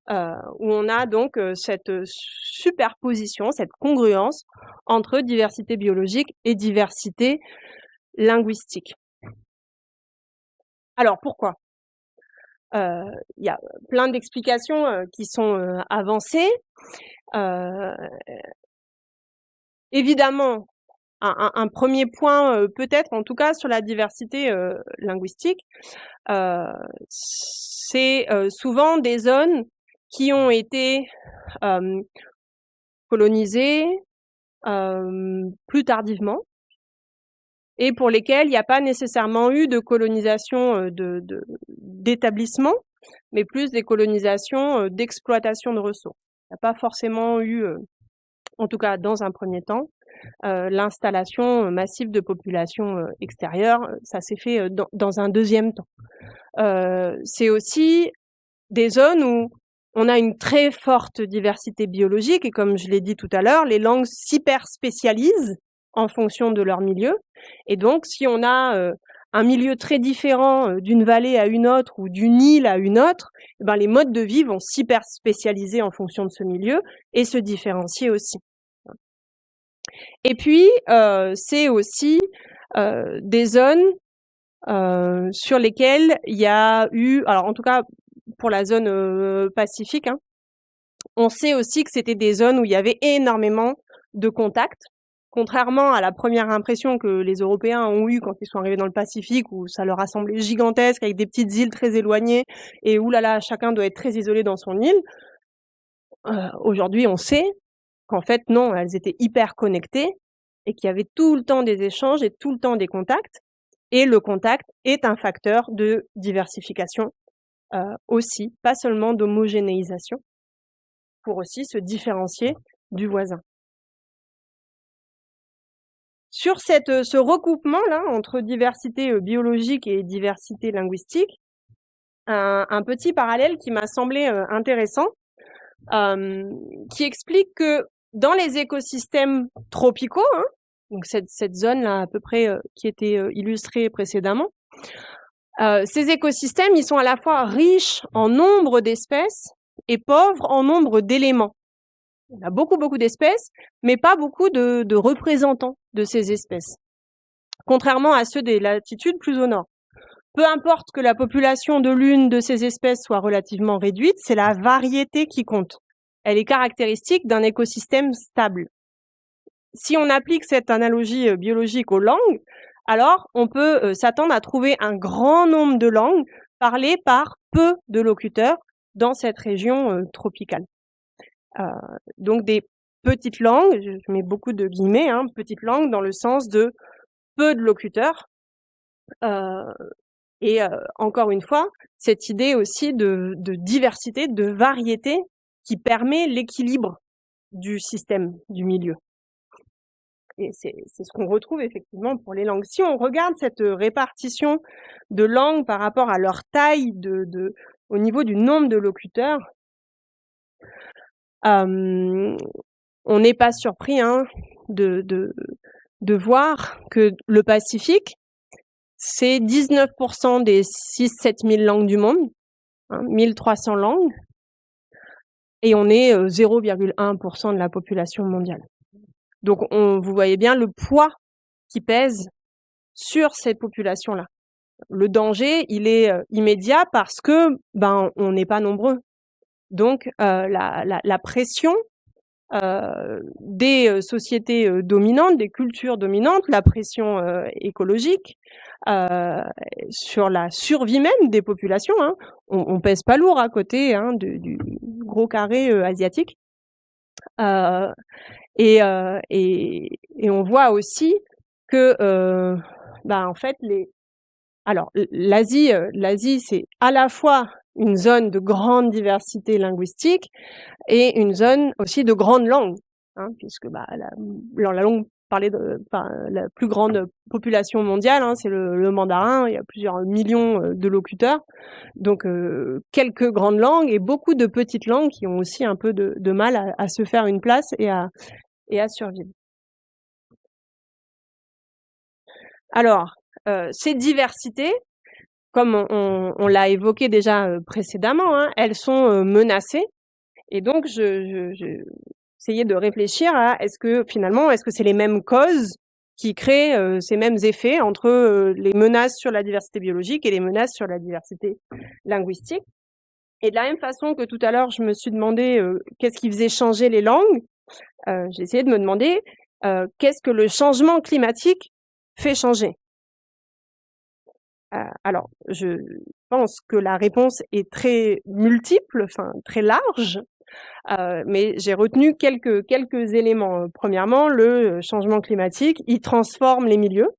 où on a donc cette superposition, cette congruence entre diversité biologique et diversité linguistique. Alors, pourquoi ? Il y a plein d'explications qui sont avancées. Évidemment, un premier point, peut-être, en tout cas sur la diversité linguistique, c'est souvent des zones qui ont été colonisées plus tardivement et pour lesquelles il n'y a pas nécessairement eu de colonisation d'établissement, mais plus des colonisations d'exploitation de ressources. Il n'y a pas forcément eu, en tout cas dans un premier temps, l'installation massive de populations extérieures. Ça s'est fait dans un deuxième temps. C'est aussi des zones où on a une très forte diversité biologique et comme je l'ai dit tout à l'heure, les langues s'hyper-spécialisent en fonction de leur milieu. Et donc, si on a un milieu très différent d'une vallée à une autre ou d'une île à une autre, les modes de vie vont s'hyper-spécialiser en fonction de ce milieu et se différencier aussi. Et puis, c'est aussi des zones sur lesquelles il y a eu, alors en tout cas pour la zone Pacifique, hein, on sait aussi que c'était des zones où il y avait énormément de contacts. Contrairement à la première impression que les Européens ont eue quand ils sont arrivés dans le Pacifique, où ça leur a semblé gigantesque, avec des petites îles très éloignées, et où là là, chacun doit être très isolé dans son île. Aujourd'hui, on sait qu'en fait, non, elles étaient hyper connectées, et qu'il y avait tout le temps des échanges et tout le temps des contacts. Et le contact est un facteur de diversification aussi, pas seulement d'homogénéisation, pour aussi se différencier du voisin. Sur ce recoupement-là entre diversité biologique et diversité linguistique, un petit parallèle qui m'a semblé intéressant, qui explique que dans les écosystèmes tropicaux, hein, donc cette zone-là à peu près qui était illustrée précédemment, ces écosystèmes, ils sont à la fois riches en nombre d'espèces et pauvres en nombre d'éléments. Il y a beaucoup d'espèces, mais pas beaucoup de représentants de ces espèces, contrairement à ceux des latitudes plus au nord. Peu importe que la population de l'une de ces espèces soit relativement réduite, c'est la variété qui compte. Elle est caractéristique d'un écosystème stable. Si on applique cette analogie biologique aux langues, alors on peut s'attendre à trouver un grand nombre de langues parlées par peu de locuteurs dans cette région tropicale. Donc des petites langues, je mets beaucoup de guillemets, hein, petites langues dans le sens de peu de locuteurs. Et encore une fois, cette idée aussi de diversité, de variété qui permet l'équilibre du système, du milieu. Et c'est ce qu'on retrouve effectivement pour les langues. Si on regarde cette répartition de langues par rapport à leur taille au niveau du nombre de locuteurs, on n'est pas surpris hein, de voir que le Pacifique, c'est 19% des 6-7 000 langues du monde, hein, 1300 langues, et on est 0,1% de la population mondiale. Donc vous voyez bien le poids qui pèse sur cette population-là. Le danger, il est immédiat parce que on n'est pas nombreux. Donc la pression des sociétés dominantes, des cultures dominantes, la pression écologique sur la survie même des populations. Hein. On pèse pas lourd à côté hein, du gros carré asiatique. Et on voit aussi que en fait l'Asie c'est à la fois une zone de grande diversité linguistique et une zone aussi de grande langue, hein, puisque la langue parlée par la plus grande population mondiale, hein, c'est le mandarin, il y a plusieurs millions de locuteurs, donc quelques grandes langues et beaucoup de petites langues qui ont aussi un peu de mal à se faire une place et à survivre. Alors, ces diversités, comme on l'a évoqué déjà précédemment, hein, elles sont menacées. Et donc, j'ai essayé de réfléchir à est-ce que c'est les mêmes causes qui créent ces mêmes effets entre les menaces sur la diversité biologique et les menaces sur la diversité linguistique. Et de la même façon que tout à l'heure, je me suis demandé qu'est-ce qui faisait changer les langues, j'ai essayé de me demander qu'est-ce que le changement climatique fait changer. Alors, je pense que la réponse est très multiple, enfin très large, mais j'ai retenu quelques éléments. Premièrement, le changement climatique, il transforme les milieux,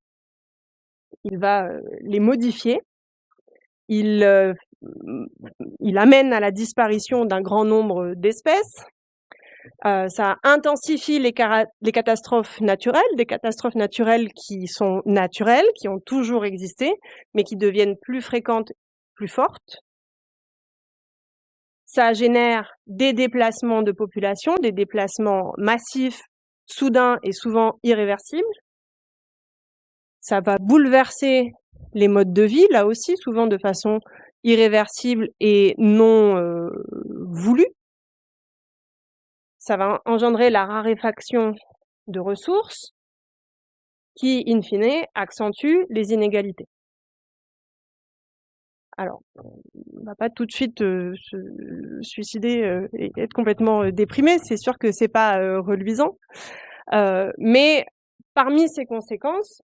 il va les modifier, il amène à la disparition d'un grand nombre d'espèces. Ça intensifie les catastrophes naturelles, des catastrophes naturelles qui sont naturelles, qui ont toujours existé, mais qui deviennent plus fréquentes, plus fortes. Ça génère des déplacements de population, des déplacements massifs, soudains et souvent irréversibles. Ça va bouleverser les modes de vie, là aussi, souvent de façon irréversible et non voulue. Ça va engendrer la raréfaction de ressources qui, in fine, accentuent les inégalités. Alors, on va pas tout de suite se suicider et être complètement déprimé, c'est sûr que c'est pas reluisant. Mais parmi ces conséquences,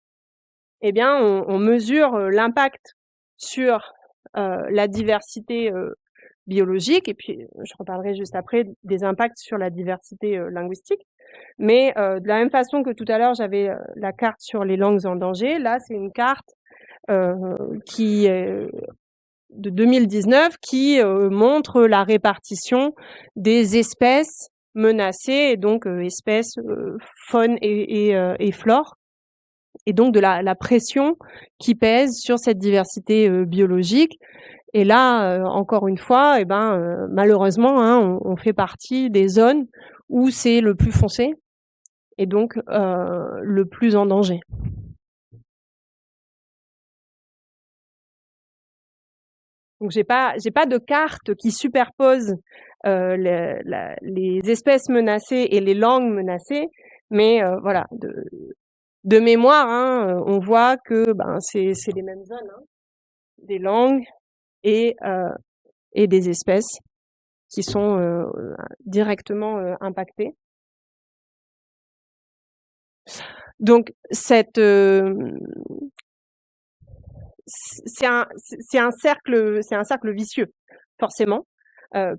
eh bien, on mesure l'impact sur la diversité biologique, et puis je reparlerai juste après des impacts sur la diversité linguistique. Mais de la même façon que tout à l'heure, j'avais la carte sur les langues en danger, là, c'est une carte qui de 2019 qui montre la répartition des espèces menacées, et donc espèces, faune et flore, et donc de la pression qui pèse sur cette diversité biologique. Et là, encore une fois, malheureusement, hein, on fait partie des zones où c'est le plus foncé et donc le plus en danger. Donc j'ai pas de carte qui superpose les espèces menacées et les langues menacées, mais voilà, de mémoire, hein, on voit que c'est les mêmes zones, hein, des langues et des espèces qui sont directement impactées. Donc c'est un cercle vicieux, forcément,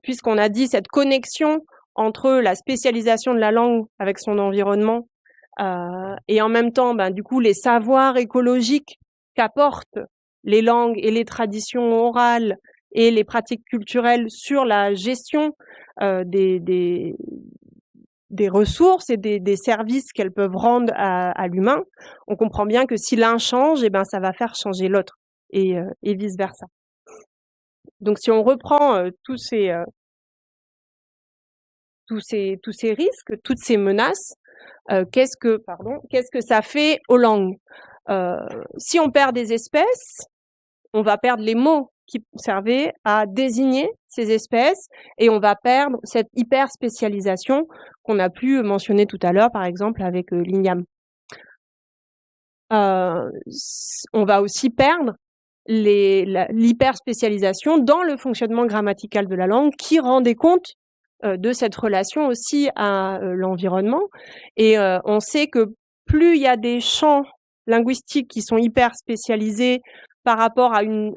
puisqu'on a dit cette connexion entre la spécialisation de la langue avec son environnement et en même temps, du coup, les savoirs écologiques qu'apportent les langues et les traditions orales et les pratiques culturelles sur la gestion des ressources et des services qu'elles peuvent rendre à l'humain. On comprend bien que si l'un change, ça va faire changer l'autre et vice versa. Donc si on reprend tous ces risques, toutes ces menaces, qu'est-ce que ça fait aux langues? Si on perd des espèces, on va perdre les mots qui servaient à désigner ces espèces et on va perdre cette hyper spécialisation qu'on a pu mentionner tout à l'heure, par exemple avec l'igname. On va aussi perdre l'hyperspécialisation dans le fonctionnement grammatical de la langue qui rendait compte de cette relation aussi à l'environnement. Et on sait que plus il y a des champs linguistiques qui sont hyper spécialisés par rapport à une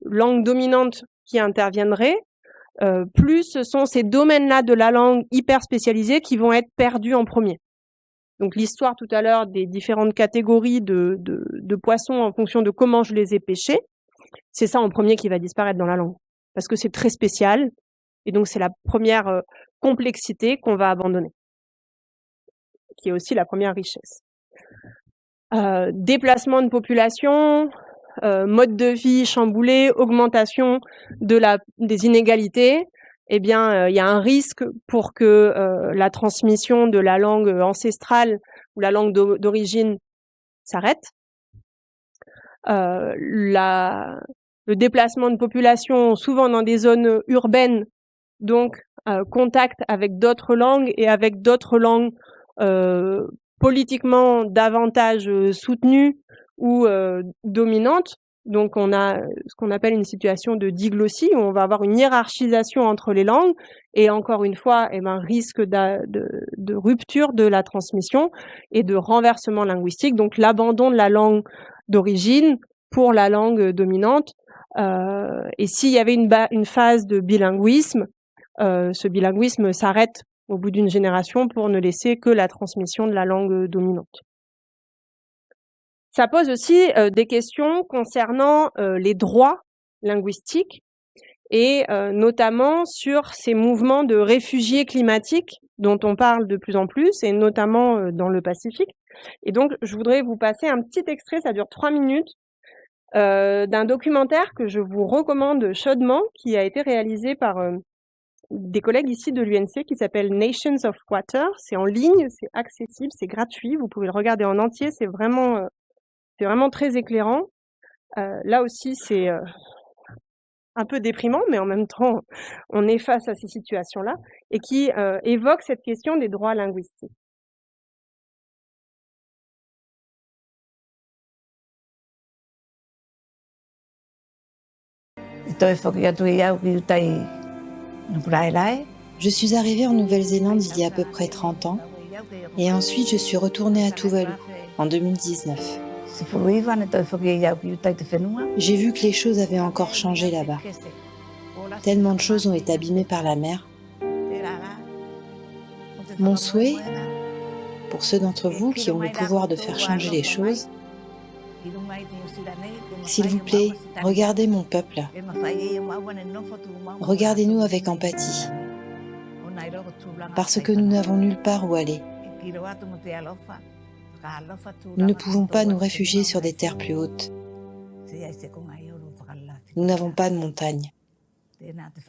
langue dominante qui interviendrait, plus ce sont ces domaines-là de la langue hyper spécialisés qui vont être perdus en premier. Donc l'histoire tout à l'heure des différentes catégories de poissons en fonction de comment je les ai pêchés, c'est ça en premier qui va disparaître dans la langue. Parce que c'est très spécial, et donc c'est la première complexité qu'on va abandonner, qui est aussi la première richesse. Déplacement de population, mode de vie chamboulé, augmentation des inégalités, il y a un risque pour que la transmission de la langue ancestrale ou la langue d'origine s'arrête. Le déplacement de population, souvent dans des zones urbaines, donc contact avec d'autres langues et avec d'autres langues politiquement davantage soutenues ou dominantes. Donc on a ce qu'on appelle une situation de diglossie, où on va avoir une hiérarchisation entre les langues et encore une fois, risque de rupture de la transmission et de renversement linguistique, donc l'abandon de la langue d'origine pour la langue dominante. Et s'il y avait une phase de bilinguisme, ce bilinguisme s'arrête au bout d'une génération pour ne laisser que la transmission de la langue dominante. Ça pose aussi des questions concernant les droits linguistiques et notamment sur ces mouvements de réfugiés climatiques dont on parle de plus en plus, et notamment dans le Pacifique. Et donc, je voudrais vous passer un petit extrait, ça dure 3 minutes, d'un documentaire que je vous recommande chaudement, qui a été réalisé par des collègues ici de l'UNC, qui s'appelle Nations of Water. C'est en ligne, c'est accessible, c'est gratuit, vous pouvez le regarder en entier, c'est vraiment très éclairant. Là aussi, c'est un peu déprimant, mais en même temps, on est face à ces situations-là, et qui évoque cette question des droits linguistiques. Je suis arrivée en Nouvelle-Zélande il y a à peu près 30 ans et ensuite je suis retournée à Tuvalu en 2019. J'ai vu que les choses avaient encore changé là-bas. Tellement de choses ont été abîmées par la mer. Mon souhait, pour ceux d'entre vous qui ont le pouvoir de faire changer les choses, s'il vous plaît, regardez mon peuple. Regardez-nous avec empathie, parce que nous n'avons nulle part où aller. Nous ne pouvons pas nous réfugier sur des terres plus hautes. Nous n'avons pas de montagne.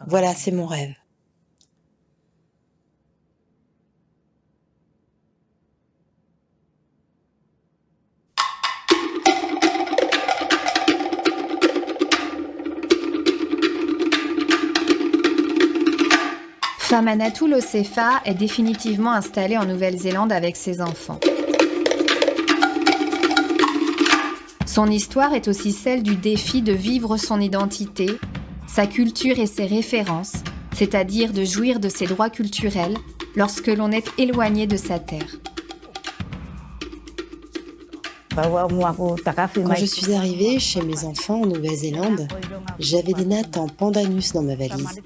Voilà, c'est mon rêve. Famanatou Losefa est définitivement installée en Nouvelle-Zélande avec ses enfants. Son histoire est aussi celle du défi de vivre son identité, sa culture et ses références, c'est-à-dire de jouir de ses droits culturels lorsque l'on est éloigné de sa terre. Quand je suis arrivée chez mes enfants en Nouvelle-Zélande, j'avais des nattes en pandanus dans ma valise.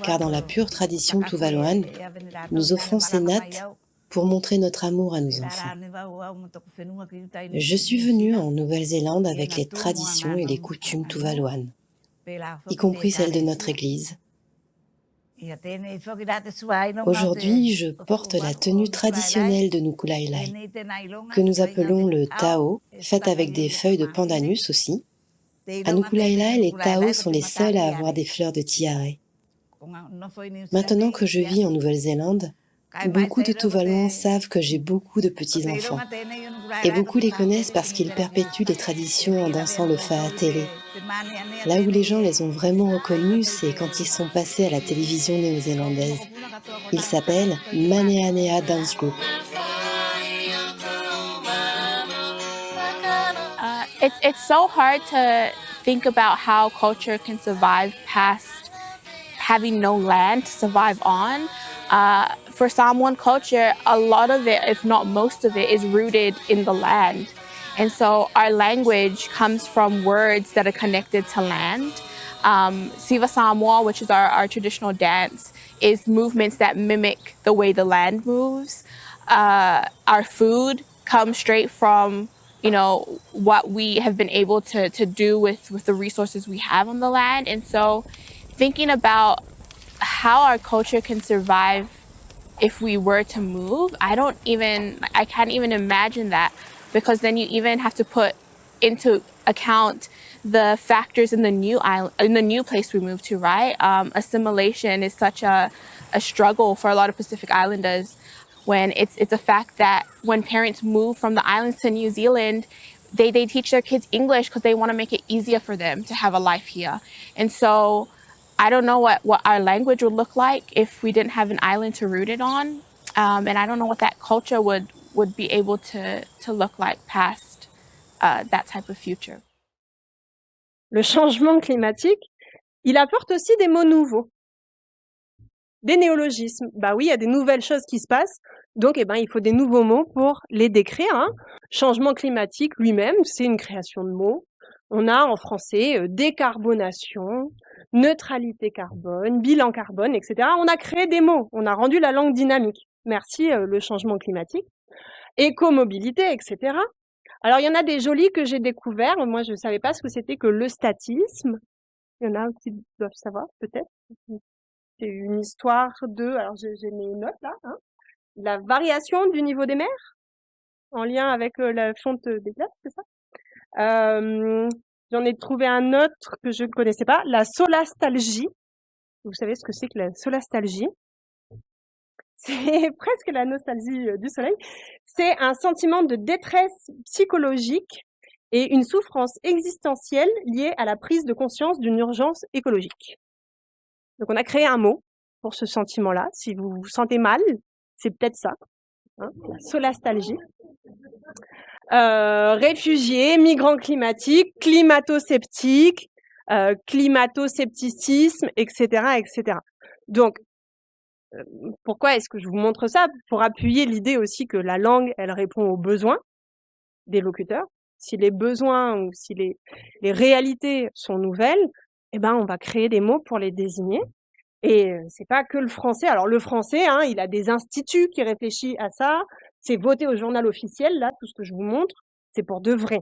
Car dans la pure tradition tuvaluane, nous offrons ces nattes pour montrer notre amour à nos enfants. Je suis venue en Nouvelle-Zélande avec les traditions et les coutumes tuvaluanes, y compris celles de notre église. Aujourd'hui, je porte la tenue traditionnelle de Nuku'ulai'lai, que nous appelons le Tao, faite avec des feuilles de pandanus aussi. À Nuku'ulai'lai, les Tao sont les seuls à avoir des fleurs de tiare. Maintenant que je vis en Nouvelle-Zélande, beaucoup de Tuvaluans savent que j'ai beaucoup de petits-enfants. Et beaucoup les connaissent parce qu'ils perpétuent les traditions en dansant le fa'atele. Là où les gens les ont vraiment reconnus, c'est quand ils sont passés à la télévision néo-zélandaise. Ils s'appellent Maneanea Dance Group. It's so hard to think about how culture can survive past having no land to survive on. For Samoan culture, a lot of it, if not most of it, is rooted in the land. And so our language comes from words that are connected to land. Siva Samoa, which is our traditional dance, is movements that mimic the way the land moves. Our food comes straight from, you know, what we have been able to do with the resources we have on the land. And so thinking about how our culture can survive if we were to move, I can't even imagine that, because then you even have to put into account the factors in the new place we move to, right? Assimilation is such a struggle for a lot of Pacific Islanders, when it's a fact that when parents move from the islands to New Zealand, they teach their kids English because they want to make it easier for them to have a life here. And so I don't know what our language would look like if we didn't have an island to root it on. And I don't know what that culture would be able to look like past that type of future. Le changement climatique, il apporte aussi des mots nouveaux, des néologismes. Bah oui, il y a des nouvelles choses qui se passent, donc il faut des nouveaux mots pour les décrire, hein. Changement climatique lui-même, c'est une création de mots. On a en français décarbonation, neutralité carbone, bilan carbone, etc. On a créé des mots, on a rendu la langue dynamique. Merci le changement climatique. Écomobilité, etc. Alors, il y en a des jolis que j'ai découverts. Moi, je ne savais pas ce que c'était que le statisme. Il y en a qui doivent savoir, peut-être. C'est une histoire de... Alors, j'ai mes notes là. Hein. La variation du niveau des mers en lien avec la fonte des glaces, c'est ça? J'en ai trouvé un autre que je ne connaissais pas. La solastalgie. Vous savez ce que c'est que la solastalgie? C'est presque la nostalgie du soleil. C'est un sentiment de détresse psychologique et une souffrance existentielle liée à la prise de conscience d'une urgence écologique. Donc on a créé un mot pour ce sentiment-là. Si vous vous sentez mal, c'est peut-être ça, hein, la solastalgie. Réfugiés, migrants climatiques, climato-sceptiques, climato-scepticisme, etc., etc. Donc, pourquoi est-ce que je vous montre ça? Pour appuyer l'idée aussi que la langue, elle répond aux besoins des locuteurs. Si les besoins ou si les réalités sont nouvelles, eh ben, on va créer des mots pour les désigner. Et c'est pas que le français. Alors le français, hein, il a des instituts qui réfléchissent à ça. C'est voté au journal officiel, là, tout ce que je vous montre, c'est pour de vrai.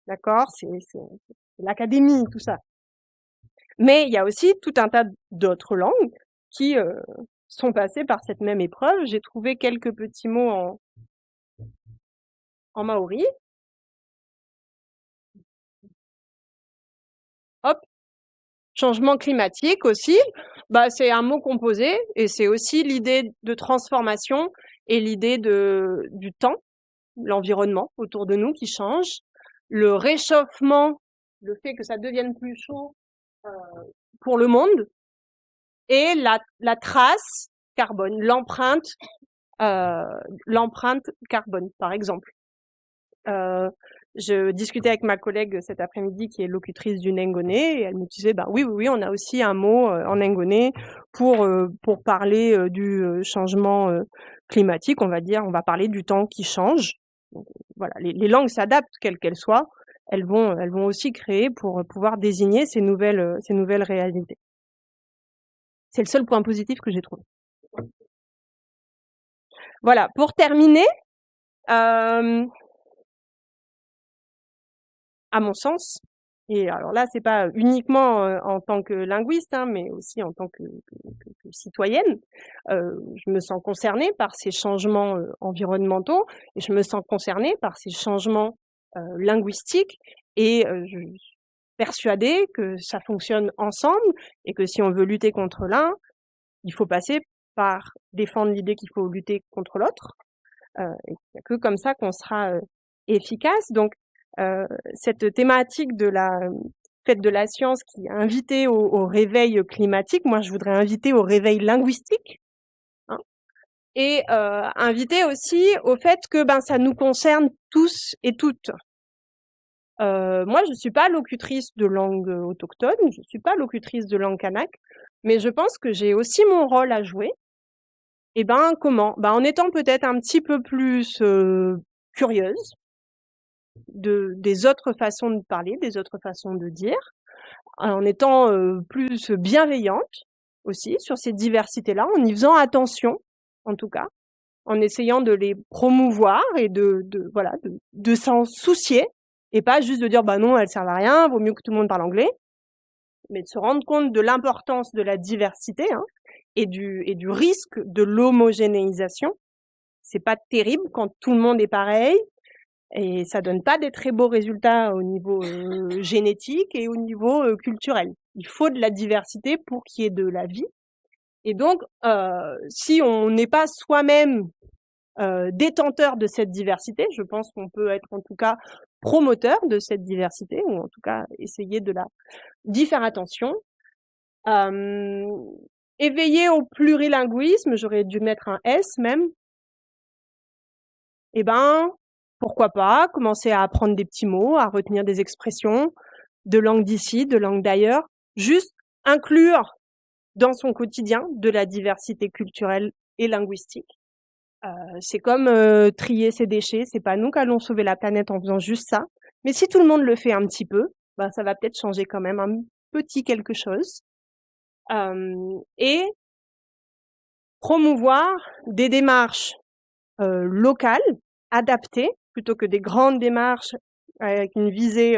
D'accord? C'est l'académie, tout ça. Mais il y a aussi tout un tas d'autres langues qui sont passées par cette même épreuve. J'ai trouvé quelques petits mots en maori. Hop. Changement climatique aussi, bah, c'est un mot composé et c'est aussi l'idée de transformation et l'idée du temps, l'environnement autour de nous qui change. Le réchauffement, le fait que ça devienne plus chaud pour le monde et la trace carbone, l'empreinte carbone, par exemple. Je discutais avec ma collègue cet après-midi qui est locutrice du Nengone et elle me disait bah oui, on a aussi un mot en Nengone pour parler du changement climatique, on va parler du temps qui change. Donc, voilà, les langues s'adaptent quelles qu'elles soient, elles vont aussi créer pour pouvoir désigner ces nouvelles réalités. C'est le seul point positif que j'ai trouvé. Voilà, pour terminer, à mon sens, et alors là, c'est pas uniquement en tant que linguiste, hein, mais aussi en tant que citoyenne, je me sens concernée par ces changements environnementaux et je me sens concernée par ces changements linguistiques et je suis persuadée que ça fonctionne ensemble et que si on veut lutter contre l'un, il faut passer par défendre l'idée qu'il faut lutter contre l'autre. Et il n'y a que comme ça qu'on sera efficace. Donc, cette thématique de la fête de la science qui est invitée au réveil climatique, moi je voudrais inviter au réveil linguistique, hein, et inviter aussi au fait que ça nous concerne tous et toutes. Moi je suis pas locutrice de langue autochtone, je suis pas locutrice de langue kanak, mais je pense que j'ai aussi mon rôle à jouer. Et comment? En étant peut-être un petit peu plus curieuse des autres façons de parler, des autres façons de dire, en étant plus bienveillante aussi sur ces diversités-là, en y faisant attention, en tout cas, en essayant de les promouvoir et de s'en soucier, et pas juste de dire non, elles servent à rien, vaut mieux que tout le monde parle anglais, mais de se rendre compte de l'importance de la diversité, hein, et du risque de l'homogénéisation. C'est pas terrible quand tout le monde est pareil, et ça donne pas des très beaux résultats au niveau génétique et au niveau culturel. Il faut de la diversité pour qu'il y ait de la vie. Et donc, si on n'est pas soi-même détenteur de cette diversité, je pense qu'on peut être en tout cas promoteur de cette diversité, ou en tout cas essayer d'y faire attention. Éveiller au plurilinguisme, j'aurais dû mettre un S même. Pourquoi pas commencer à apprendre des petits mots, à retenir des expressions de langue d'ici, de langue d'ailleurs, juste inclure dans son quotidien de la diversité culturelle et linguistique. C'est comme trier ses déchets, c'est pas nous qu'allons sauver la planète en faisant juste ça, mais si tout le monde le fait un petit peu, ça va peut-être changer quand même un petit quelque chose. Et promouvoir des démarches locales, adaptées, plutôt que des grandes démarches avec une visée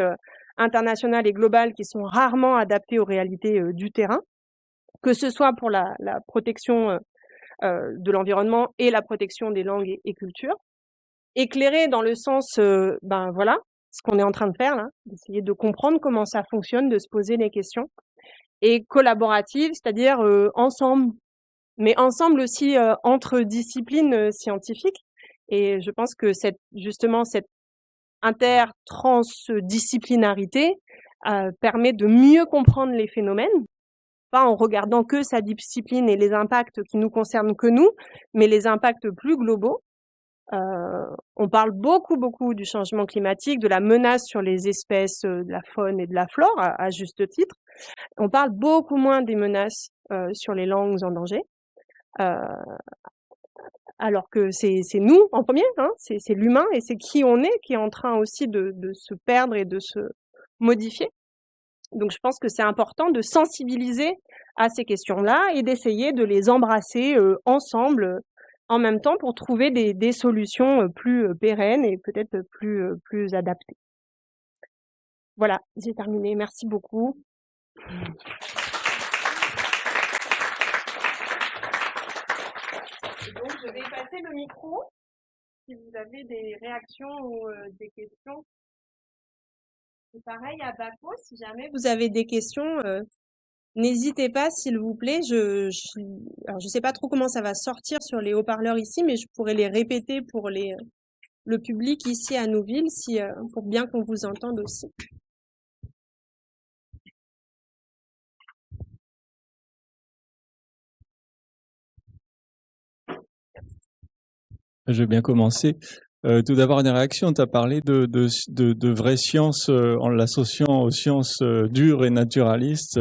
internationale et globale qui sont rarement adaptées aux réalités du terrain, que ce soit pour la protection de l'environnement et la protection des langues et cultures. Éclairer dans le sens, voilà, ce qu'on est en train de faire là, d'essayer de comprendre comment ça fonctionne, de se poser les questions. Et collaborative, c'est-à-dire ensemble, mais ensemble aussi entre disciplines scientifiques. Et je pense que cette intertransdisciplinarité permet de mieux comprendre les phénomènes, pas en regardant que sa discipline et les impacts qui nous concernent que nous, mais les impacts plus globaux. On parle beaucoup du changement climatique, de la menace sur les espèces de la faune et de la flore, à juste titre. On parle beaucoup moins des menaces sur les langues en danger, alors que c'est nous en premier, hein, c'est l'humain et c'est qui on est qui est en train aussi de se perdre et de se modifier. Donc je pense que c'est important de sensibiliser à ces questions-là et d'essayer de les embrasser ensemble en même temps pour trouver des solutions plus pérennes et peut-être plus adaptées. Voilà, j'ai terminé. Merci beaucoup. Donc je vais passer le micro si vous avez des réactions ou des questions. C'est pareil à Bako, si jamais vous avez des questions, n'hésitez pas s'il vous plaît. Alors je sais pas trop comment ça va sortir sur les haut-parleurs ici, mais je pourrais les répéter pour le public ici à Nouville, pour bien qu'on vous entende aussi. Je vais bien commencer. Tout d'abord, une réaction. Tu as parlé de vraies sciences en l'associant aux sciences dures et naturalistes,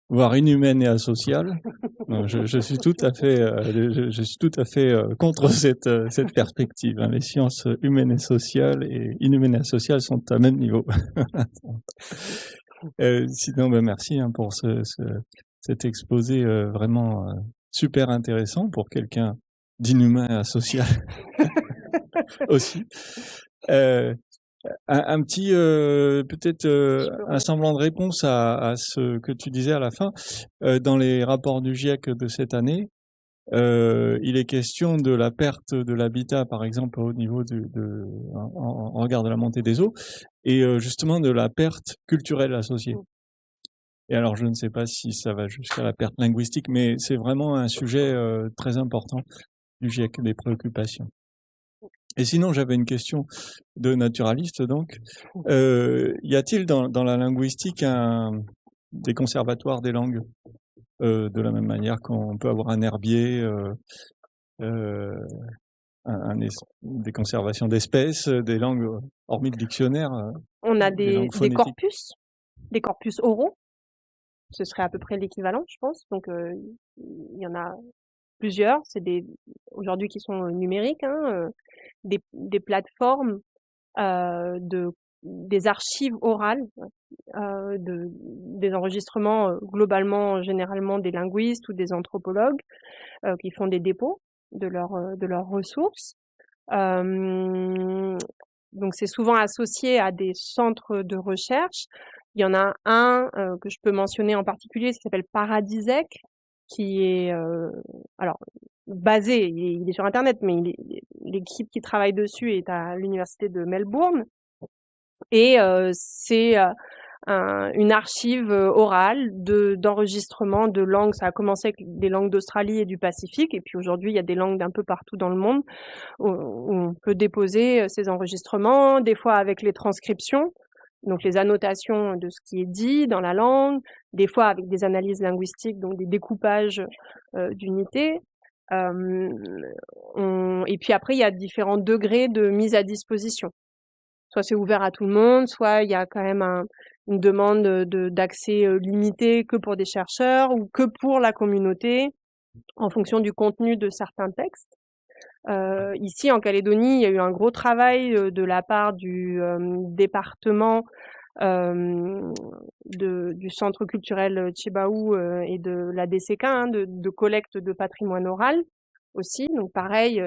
voire inhumaines et asociales. Donc, je suis tout à fait, je suis tout à fait contre cette perspective. Hein. Les sciences humaines et sociales et inhumaines et asociales sont à même niveau. Sinon, ben merci hein, pour cet exposé vraiment super intéressant pour quelqu'un d'inhumain et asocial aussi. Un petit, peut-être un semblant de réponse à ce que tu disais à la fin. Dans les rapports du GIEC de cette année, il est question de la perte de l'habitat, par exemple, au niveau en regard de la montée des eaux, et justement de la perte culturelle associée. Et alors, je ne sais pas si ça va jusqu'à la perte linguistique, mais c'est vraiment un sujet très important du GIEC, des préoccupations. Et sinon, j'avais une question de naturaliste, donc. Y a-t-il dans la linguistique des conservatoires des langues de la même manière qu'on peut avoir un herbier, des conservations d'espèces, des langues, hormis le dictionnaire, On a des langues des phonétiques. des corpus oraux. Ce serait à peu près l'équivalent, je pense. Donc, il y en a plusieurs. C'est aujourd'hui qui sont numériques, hein, des plateformes des archives orales, des enregistrements globalement, généralement des linguistes ou des anthropologues qui font des dépôts de leurs ressources. Donc c'est souvent associé à des centres de recherche. Il y en a un que je peux mentionner en particulier, qui s'appelle Paradisec, qui est alors basé, il est sur Internet, mais l'équipe qui travaille dessus est à l'université de Melbourne. Et c'est une archive orale d'enregistrement de langues. Ça a commencé avec des langues d'Australie et du Pacifique, et puis aujourd'hui il y a des langues d'un peu partout dans le monde où on peut déposer ces enregistrements, des fois avec les transcriptions, donc les annotations de ce qui est dit dans la langue, des fois avec des analyses linguistiques, donc des découpages d'unités. Et puis après, il y a différents degrés de mise à disposition. Soit c'est ouvert à tout le monde, soit il y a quand même une demande d'accès limité que pour des chercheurs ou que pour la communauté en fonction du contenu de certains textes. Ici, en Calédonie, il y a eu un gros travail de la part du département du Centre culturel Tchibaou et de la DCK, hein, de collecte de patrimoine oral aussi. Donc pareil,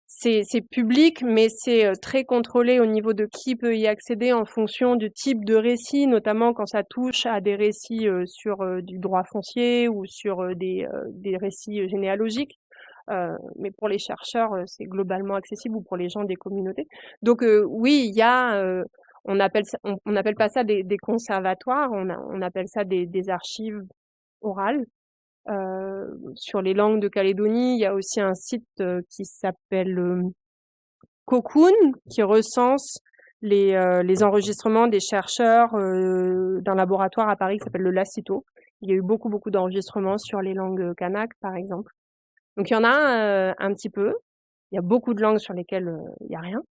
c'est public, mais c'est très contrôlé au niveau de qui peut y accéder en fonction du type de récit, notamment quand ça touche à des récits sur du droit foncier ou sur des récits généalogiques. Mais pour les chercheurs, c'est globalement accessible, ou pour les gens des communautés. Donc oui, il y a, on n'appelle pas ça des conservatoires, on appelle ça des archives orales. Sur les langues de Calédonie, il y a aussi un site qui s'appelle Cocoon, qui recense les enregistrements des chercheurs d'un laboratoire à Paris qui s'appelle le Lacito. Il y a eu beaucoup d'enregistrements sur les langues kanak, par exemple. Donc il y en a un petit peu. Il y a beaucoup de langues sur lesquelles il n'y a rien.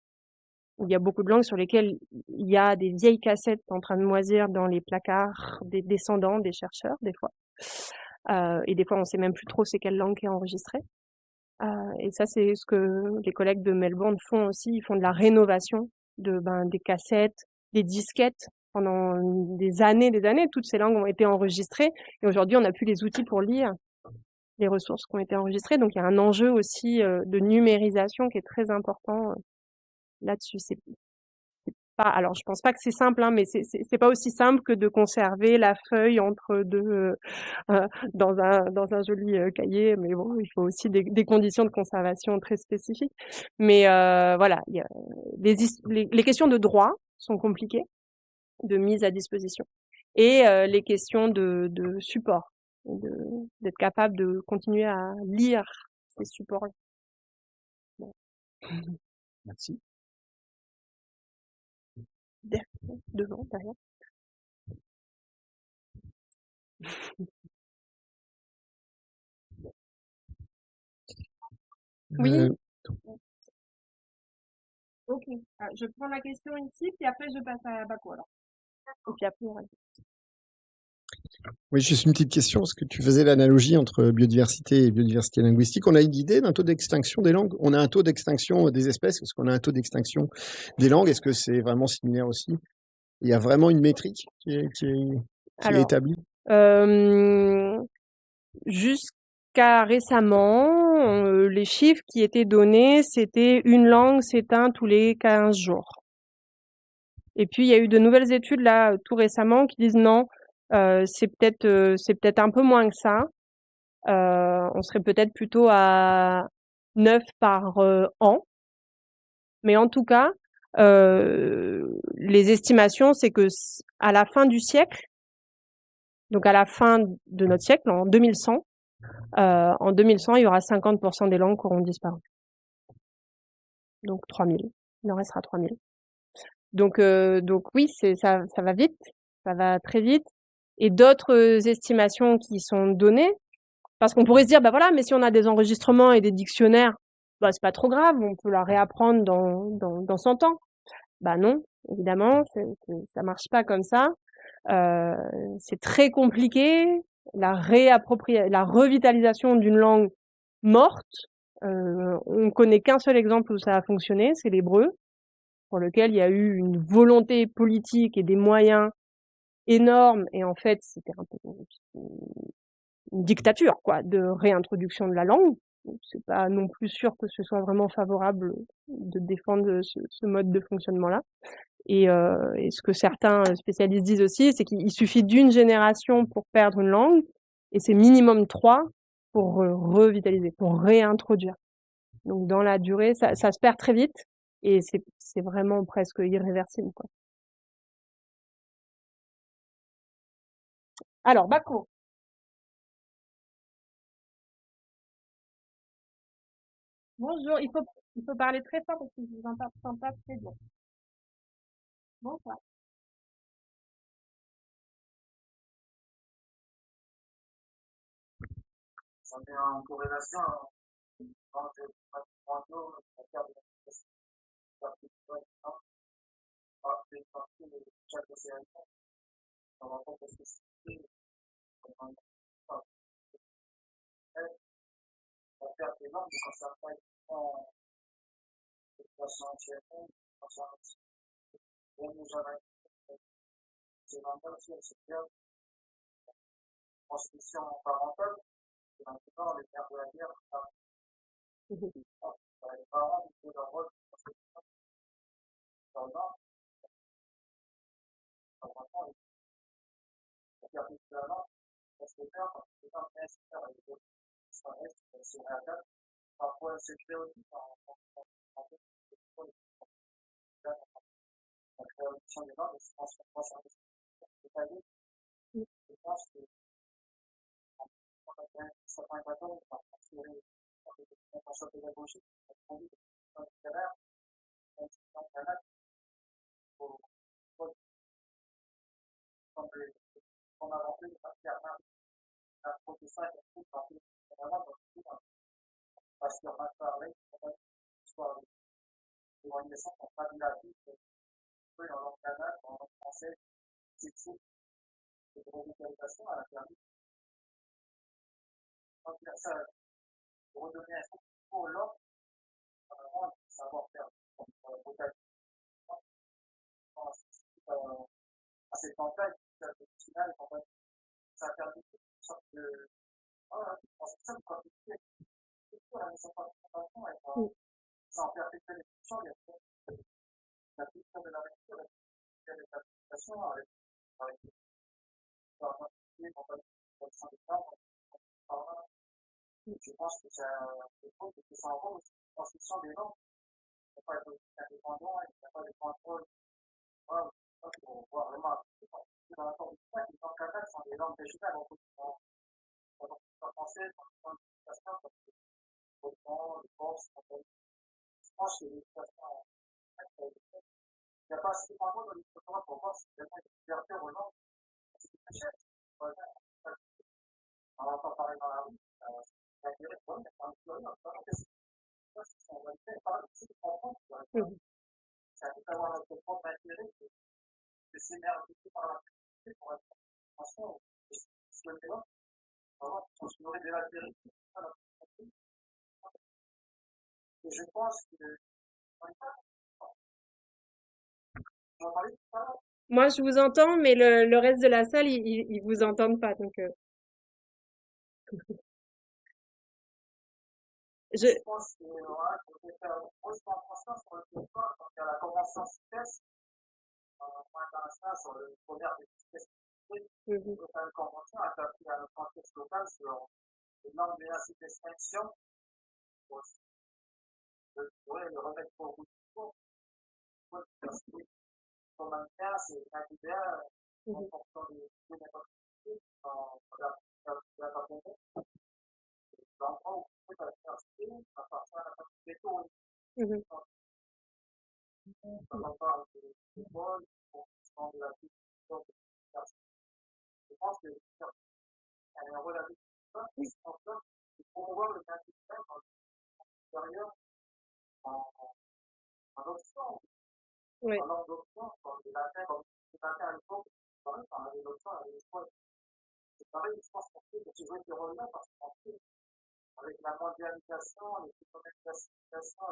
Il y a beaucoup de langues sur lesquelles il y a des vieilles cassettes en train de moisir dans les placards des descendants, des chercheurs, des fois. Et des fois, on sait même plus trop c'est quelle langue qui est enregistrée. Et ça, c'est ce que les collègues de Melbourne font aussi. Ils font de la rénovation des cassettes, des disquettes. Pendant des années, toutes ces langues ont été enregistrées. Et aujourd'hui, on n'a plus les outils pour lire les ressources qui ont été enregistrées. Donc, il y a un enjeu aussi de numérisation qui est très important là-dessus. C'est pas, alors, je pense pas que c'est simple, hein, mais c'est pas aussi simple que de conserver la feuille entre deux, dans un joli cahier. Mais bon, il faut aussi des conditions de conservation très spécifiques. Mais voilà, il y a les questions de droit sont compliquées, de mise à disposition, et les questions de support, d'être capable de continuer à lire ces supports-là. Bon. Merci. Devant, derrière. Oui. Ok. Je prends la question ici, puis après je passe à Bako alors. Et puis après, ouais. Oui, juste une petite question, parce que tu faisais l'analogie entre biodiversité et biodiversité linguistique. On a une idée d'un taux d'extinction des langues? On a un taux d'extinction des espèces? Est-ce qu'on a un taux d'extinction des langues? Est-ce que c'est vraiment similaire aussi? Il y a vraiment une métrique qui est établie? Jusqu'à récemment, les chiffres qui étaient donnés, c'était une langue s'éteint tous les 15 jours. Et puis, il y a eu de nouvelles études là, tout récemment, qui disent non, c'est peut-être un peu moins que ça. On serait peut-être plutôt à 9 par an. Mais en tout cas, les estimations, c'est que à la fin du siècle, donc à la fin de notre siècle, en 2100, il y aura 50% des langues qui auront disparu. Donc 3000. Il en restera 3000. Donc oui, ça va vite, ça va très vite. Et d'autres estimations qui sont données, parce qu'on pourrait se dire, bah voilà, mais si on a des enregistrements et des dictionnaires, bah c'est pas trop grave, on peut la réapprendre dans 100 ans. Bah non, évidemment, ça marche pas comme ça. C'est très compliqué. La revitalisation d'une langue morte, on connaît qu'un seul exemple où ça a fonctionné, c'est l'hébreu, pour lequel il y a eu une volonté politique et des moyens énormes, et en fait, c'était un peu une dictature, quoi, de réintroduction de la langue. C'est pas non plus sûr que ce soit vraiment favorable de défendre ce mode de fonctionnement-là. Et ce que certains spécialistes disent aussi, c'est qu'il suffit d'une génération pour perdre une langue, et c'est minimum 3 pour revitaliser, pour réintroduire. Donc dans la durée, ça se perd très vite, et c'est vraiment presque irréversible, quoi. Alors, Bako. Bonjour, il faut parler très fort parce que je vous entends pas très bien. Bonsoir. Ça met en corrélation entre le patrimoine, la carte de chaque océan, par rapport aux spécificités, la perte des langues, quand ça fait de façon entière, de façon nous avons c'est normal aussi, c'est bien transmission parentale, c'est maintenant les pères de la guerre, les parents, ils jouent leur rôle de transmission dans le nord, normalement, la perte de la langue, ça se fait faire parce que les gens restent faire les autres, ça reste, c'est réel, parfois c'est fait aussi la traduction des langues, je pense qu'on pense à c'est-à-dire, je pense que certains bâtons, on va transférer une pensée pédagogique, on dit dans le littéraire, dans le canal, pour on a rentré de partie à part, la professeur qui a tout parti, vraiment, parce qu'on a parlé, histoire pour une naissance, on traduit la vie, en langue kanak, en langue française, c'est de revitalisation à la permis. Donc, ça, pour redonner un coup pour l'ordre, vraiment, savoir-faire, à cette campagne, final, ça a permis une sorte de, c'est ça, quand tu fais, la mise en participation, ça en perpétue l'évolution, il y a la culture de la lecture, la culture de l'application, avec je pense que c'est que ça envoie aussi une construction des langues. Il n'y a pas être indépendant, il n'y a pas de contrôle. Voilà, on voit vraiment dans la forme du point, les langues kanak sont des langues régionales. On peut pas penser par l'éducation, parce que le temps, le corse, je pense que l'éducation, il n'y a pas assez de contrôle dans l'éducation pour voir si vraiment il y a une ouverture aux langues. C'est très cher. On entend parler dans la rue, c'est intéressant, mais c'est un peu ça peut avoir notre propre intérêt de s'émerger par la société pour être en façon souhaitez-la, vraiment transférer de la vérité à la société. Et je pense que moi, je vous entends, mais le reste de la salle, ils vous entendent pas, donc. Je pense que voilà, je vais faire une grosse concentration sur le territoire, parce qu'il y a la convention CITES, internationale sur le commerce des espèces. Il faut faire une convention adaptée à notre contexte local sur les normes de menaces d'extinction. Je pourrais le remettre au bout du jour. Comme un cas, c'est un idéal en fonction des activités dans la communauté. L'endroit où vous pouvez faire ça appartient à la partie des taux. On parle de l'école, de la vie, je pense que c'est un rôle à de promouvoir le bien dans l'extérieur en option. Oui. En option, comme les latin, comme les latin à l'époque, par les options à l'époque. C'est pareil, je pense qu'on fait que tu joues ce rôle-là parce qu'on fait avec la mondialisation, les commercialisations,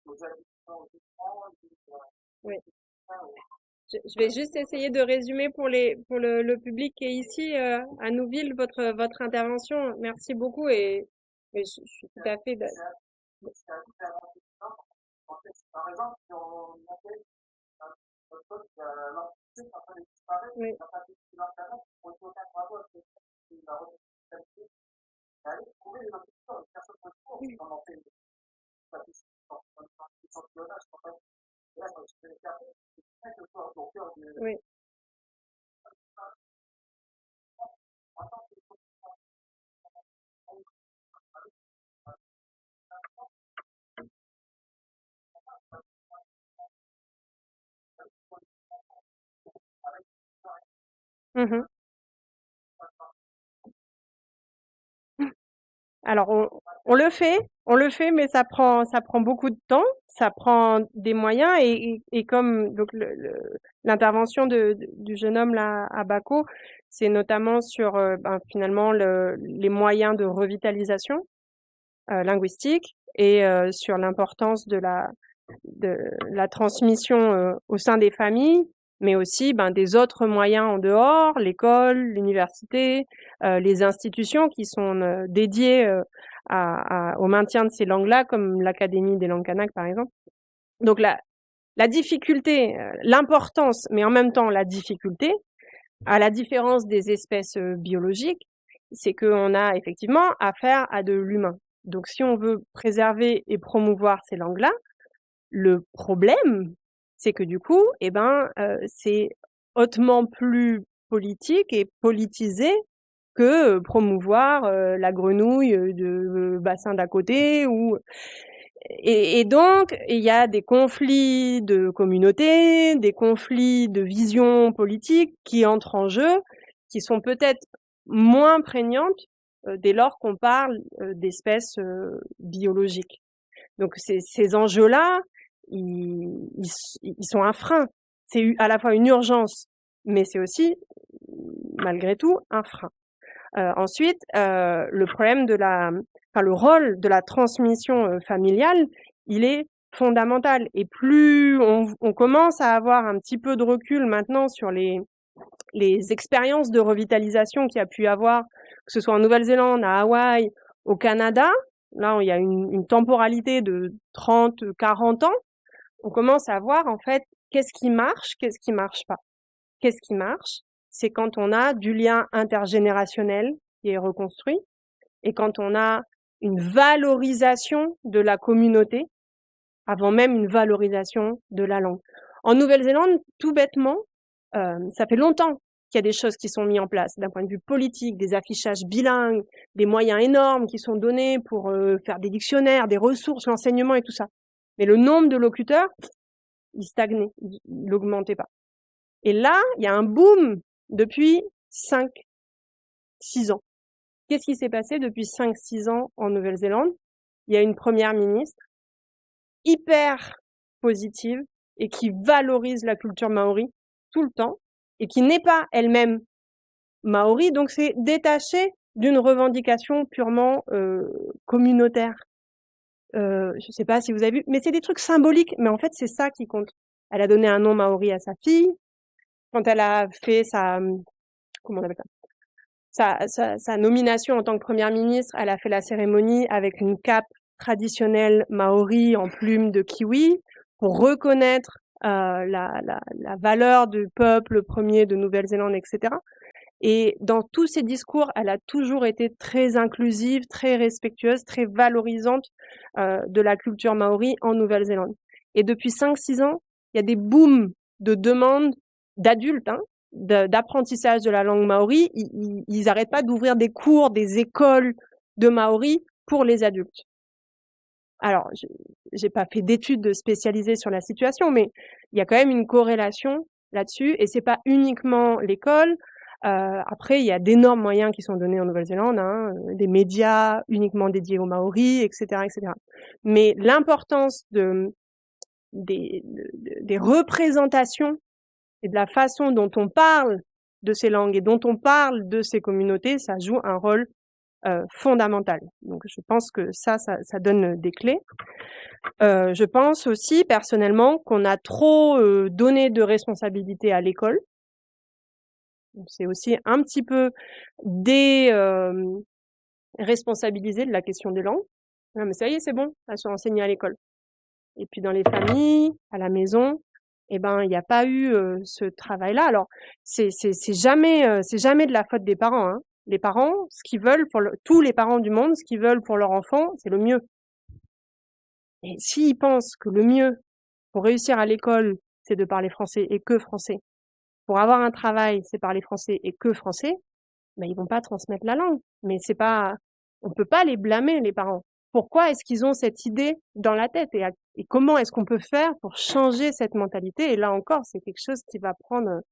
les addictions aux écrans, oui. Je vais juste essayer de résumer pour le public qui est ici à Nouville votre intervention. Merci beaucoup et je suis tout à fait. Par exemple, si on appelle notre pote l'entité quand elle disparaît, oui. on a pas de l'intérêt pour aucun travail avec la retraite. Aller trouver les institutions, les personnes de cours, on en fait des statistiques, des championnats, en fait. Là, quand je fais les cartes, c'est très que toi, au cœur de. Oui. Alors on le fait, mais ça prend beaucoup de temps, ça prend des moyens et comme donc l'intervention du jeune homme là à Baco, c'est notamment sur finalement les moyens de revitalisation linguistique et sur l'importance de la transmission au sein des familles, mais aussi des autres moyens en dehors, l'école, l'université, les institutions qui sont dédiées au maintien de ces langues-là, comme l'Académie des langues kanak par exemple. Donc la difficulté, l'importance, mais en même temps la difficulté, à la différence des espèces biologiques, c'est qu'on a effectivement affaire à de l'humain. Donc si on veut préserver et promouvoir ces langues-là, le problème, c'est que du coup, c'est hautement plus politique et politisé que promouvoir la grenouille de bassin d'à côté et donc il y a des conflits de communautés, des conflits de vision politique qui entrent en jeu, qui sont peut-être moins prégnantes dès lors qu'on parle d'espèces biologiques. Donc ces enjeux-là, ils sont un frein. C'est à la fois une urgence, mais c'est aussi, malgré tout, un frein. Ensuite, le problème le rôle de la transmission familiale, il est fondamental. Et plus on commence à avoir un petit peu de recul maintenant sur les expériences de revitalisation qu'il y a pu y avoir, que ce soit en Nouvelle-Zélande, à Hawaï, au Canada, là il y a une temporalité de 30, 40 ans, on commence à voir en fait qu'est-ce qui marche pas. Qu'est-ce qui marche? C'est quand on a du lien intergénérationnel qui est reconstruit et quand on a une valorisation de la communauté avant même une valorisation de la langue. En Nouvelle-Zélande, tout bêtement, ça fait longtemps qu'il y a des choses qui sont mises en place d'un point de vue politique, des affichages bilingues, des moyens énormes qui sont donnés pour faire des dictionnaires, des ressources, l'enseignement et tout ça. Mais le nombre de locuteurs, il stagnait, il n'augmentait pas. Et là, il y a un boom depuis 5-6 ans. Qu'est-ce qui s'est passé depuis 5-6 ans en Nouvelle-Zélande? Il y a une première ministre hyper positive et qui valorise la culture maori tout le temps et qui n'est pas elle-même maori, donc c'est détaché d'une revendication purement communautaire. Je sais pas si vous avez vu, mais c'est des trucs symboliques, mais en fait c'est ça qui compte. Elle a donné un nom maori à sa fille. Quand elle a fait sa nomination en tant que première ministre, elle a fait la cérémonie avec une cape traditionnelle maori en plume de kiwi pour reconnaître la valeur du peuple premier de Nouvelle-Zélande, etc. Et dans tous ses discours, elle a toujours été très inclusive, très respectueuse, très valorisante de la culture maori en Nouvelle-Zélande. Et depuis 5-6 ans, il y a des booms de demandes d'adultes, d'apprentissage de la langue maori. Ils n'arrêtent pas d'ouvrir des cours, des écoles de maori pour les adultes. Alors, j'ai pas fait d'études spécialisées sur la situation, mais il y a quand même une corrélation là-dessus, et c'est pas uniquement l'école. Après, il y a d'énormes moyens qui sont donnés en Nouvelle-Zélande, des médias uniquement dédiés aux Maoris, etc., etc. Mais l'importance des représentations et de la façon dont on parle de ces langues et dont on parle de ces communautés, ça joue un rôle fondamental. Donc, je pense que ça donne des clés. Je pense aussi, personnellement, qu'on a trop donné de responsabilités à l'école. C'est aussi un petit peu responsabilisé de la question des langues. Non, mais ça y est, c'est bon, elles sont enseignées à l'école. Et puis dans les familles, à la maison, il n'y a pas eu ce travail-là. Alors, c'est jamais de la faute des parents. Les parents, ce qu'ils veulent tous les parents du monde, ce qu'ils veulent pour leur enfant, c'est le mieux. Et s'ils pensent que le mieux pour réussir à l'école, c'est de parler français et que français, pour avoir un travail, c'est parler français et que français, ils vont pas transmettre la langue. Mais on peut pas les blâmer, les parents. Pourquoi est-ce qu'ils ont cette idée dans la tête et comment est-ce qu'on peut faire pour changer cette mentalité? Et là encore, c'est quelque chose qui va prendre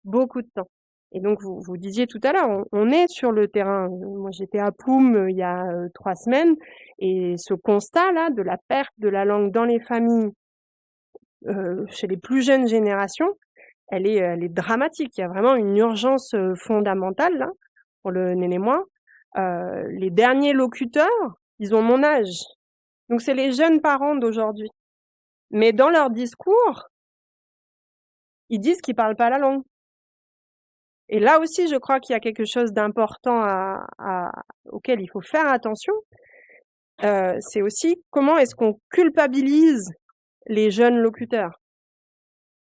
beaucoup de temps. Et donc, vous disiez tout à l'heure, on est sur le terrain. Moi, j'étais à Poum il y a 3 semaines, et ce constat-là de la perte de la langue dans les familles, chez les plus jeunes générations, elle est dramatique. Il y a vraiment une urgence fondamentale là, pour le Nénémois. Les derniers locuteurs, ils ont mon âge. Donc, c'est les jeunes parents d'aujourd'hui. Mais dans leur discours, ils disent qu'ils parlent pas la langue. Et là aussi, je crois qu'il y a quelque chose d'important auquel il faut faire attention. C'est aussi comment est-ce qu'on culpabilise les jeunes locuteurs.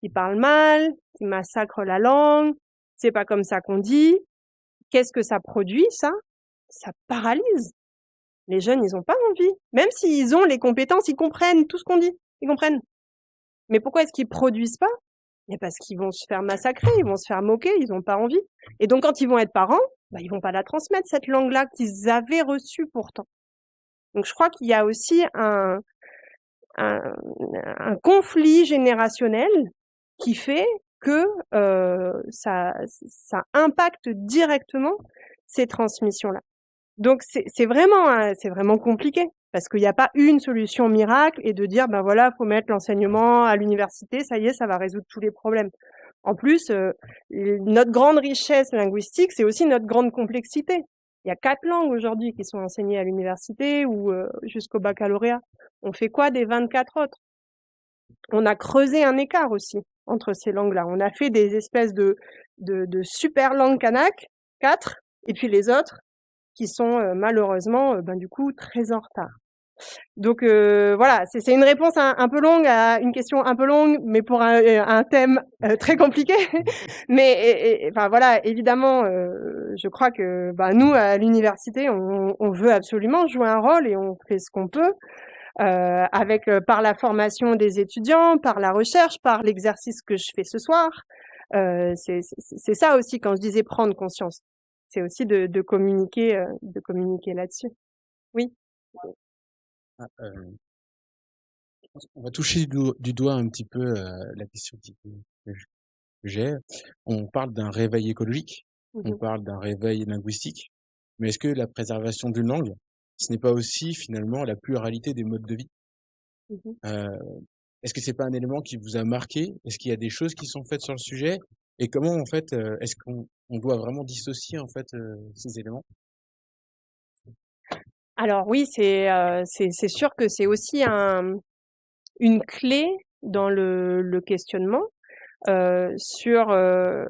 Ils parlent mal, ils massacrent la langue, c'est pas comme ça qu'on dit. Qu'est-ce que ça produit, ça? Ça paralyse. Les jeunes, ils ont pas envie. Même s'ils ont les compétences, ils comprennent tout ce qu'on dit. Ils comprennent. Mais pourquoi est-ce qu'ils produisent pas? Mais parce qu'ils vont se faire massacrer, ils vont se faire moquer, ils n'ont pas envie. Et donc, quand ils vont être parents, ils vont pas la transmettre, cette langue-là qu'ils avaient reçue pourtant. Donc, je crois qu'il y a aussi un conflit générationnel qui fait que ça impacte directement ces transmissions-là. Donc, c'est vraiment compliqué. Parce qu'il n'y a pas une solution miracle et de dire, ben voilà, faut mettre l'enseignement à l'université, ça y est, ça va résoudre tous les problèmes. En plus, notre grande richesse linguistique, c'est aussi notre grande complexité. Il y a 4 langues aujourd'hui qui sont enseignées à l'université ou jusqu'au baccalauréat. On fait quoi des 24 autres? On a creusé un écart aussi entre ces langues-là. On a fait des espèces de super langues kanak, 4, et puis les autres qui sont malheureusement du coup très en retard. Donc voilà, c'est une réponse un peu longue à une question un peu longue, mais pour un thème très compliqué. Mais enfin voilà, évidemment, je crois que nous à l'université, on veut absolument jouer un rôle et on fait ce qu'on peut. Avec par la formation des étudiants, par la recherche, par l'exercice que je fais ce soir. C'est ça aussi quand je disais prendre conscience. C'est aussi de communiquer là-dessus. Oui. On va toucher du doigt un petit peu la question que j'ai. On parle d'un réveil écologique, on parle d'un réveil linguistique, mais est-ce que la préservation d'une langue, ce n'est pas aussi finalement la pluralité des modes de vie? Est-ce que c'est pas un élément qui vous a marqué? Est-ce qu'il y a des choses qui sont faites sur le sujet? Et comment en fait est-ce qu'on doit vraiment dissocier en fait ces éléments? Alors oui, c'est sûr que c'est aussi une clé dans le questionnement sur le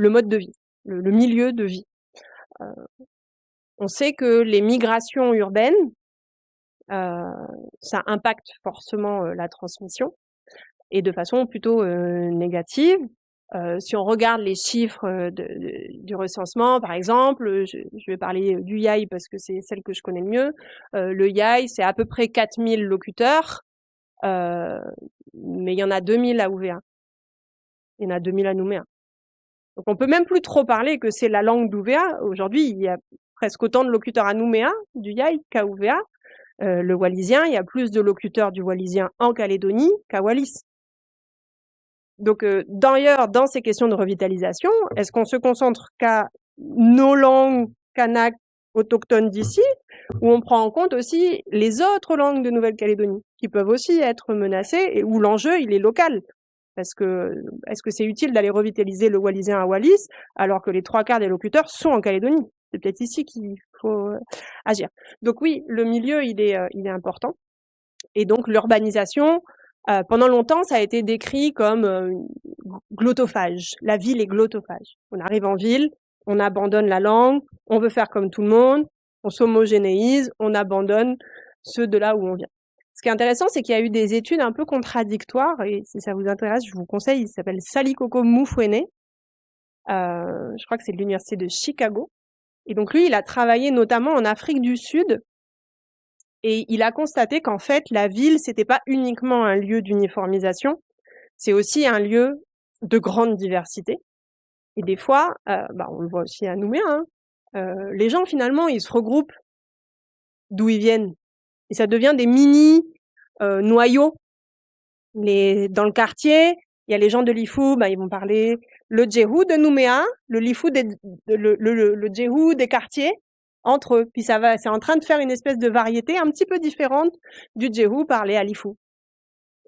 mode de vie, le milieu de vie. On sait que les migrations urbaines, ça impacte forcément la transmission et de façon plutôt négative. Si on regarde les chiffres du recensement, par exemple, je vais parler du YAI parce que c'est celle que je connais le mieux. Le YAI, c'est à peu près 4000 locuteurs, mais il y en a 2000 à Ouvéa. Il y en a 2000 à Nouméa. Donc on peut même plus trop parler que c'est la langue d'Ouvéa. Aujourd'hui, il y a presque autant de locuteurs à Nouméa, du YAI, qu'à Ouvéa. Le wallisien, il y a plus de locuteurs du wallisien en Calédonie qu'à Wallis. Donc d'ailleurs, dans ces questions de revitalisation, est-ce qu'on se concentre qu'à nos langues kanak autochtones d'ici, ou on prend en compte aussi les autres langues de Nouvelle-Calédonie, qui peuvent aussi être menacées, et où l'enjeu, il est local? Parce que est-ce que c'est utile d'aller revitaliser le wallisien à Wallis, alors que les 3/4 des locuteurs sont en Calédonie? C'est peut-être ici qu'il faut agir. Donc oui, le milieu, il est important. Et donc l'urbanisation, pendant longtemps, ça a été décrit comme glottophage. La ville est glottophage. On arrive en ville, on abandonne la langue, on veut faire comme tout le monde, on s'homogénéise, on abandonne ceux de là où on vient. Ce qui est intéressant, c'est qu'il y a eu des études un peu contradictoires, et si ça vous intéresse, je vous conseille, il s'appelle Salikoko Mufwene. Je crois que c'est de l'université de Chicago. Et donc lui, il a travaillé notamment en Afrique du Sud, et il a constaté qu'en fait, la ville, c'était pas uniquement un lieu d'uniformisation, c'est aussi un lieu de grande diversité. Et des fois, on le voit aussi à Nouméa, les gens finalement, ils se regroupent d'où ils viennent. Et ça devient des mini noyaux. Dans le quartier, il y a les gens de l'Ifou, ils vont parler le djehou de Nouméa, le l'Ifou le djehou des quartiers entre eux. Puis c'est en train de faire une espèce de variété un petit peu différente du djehou parlé à l'Ifou.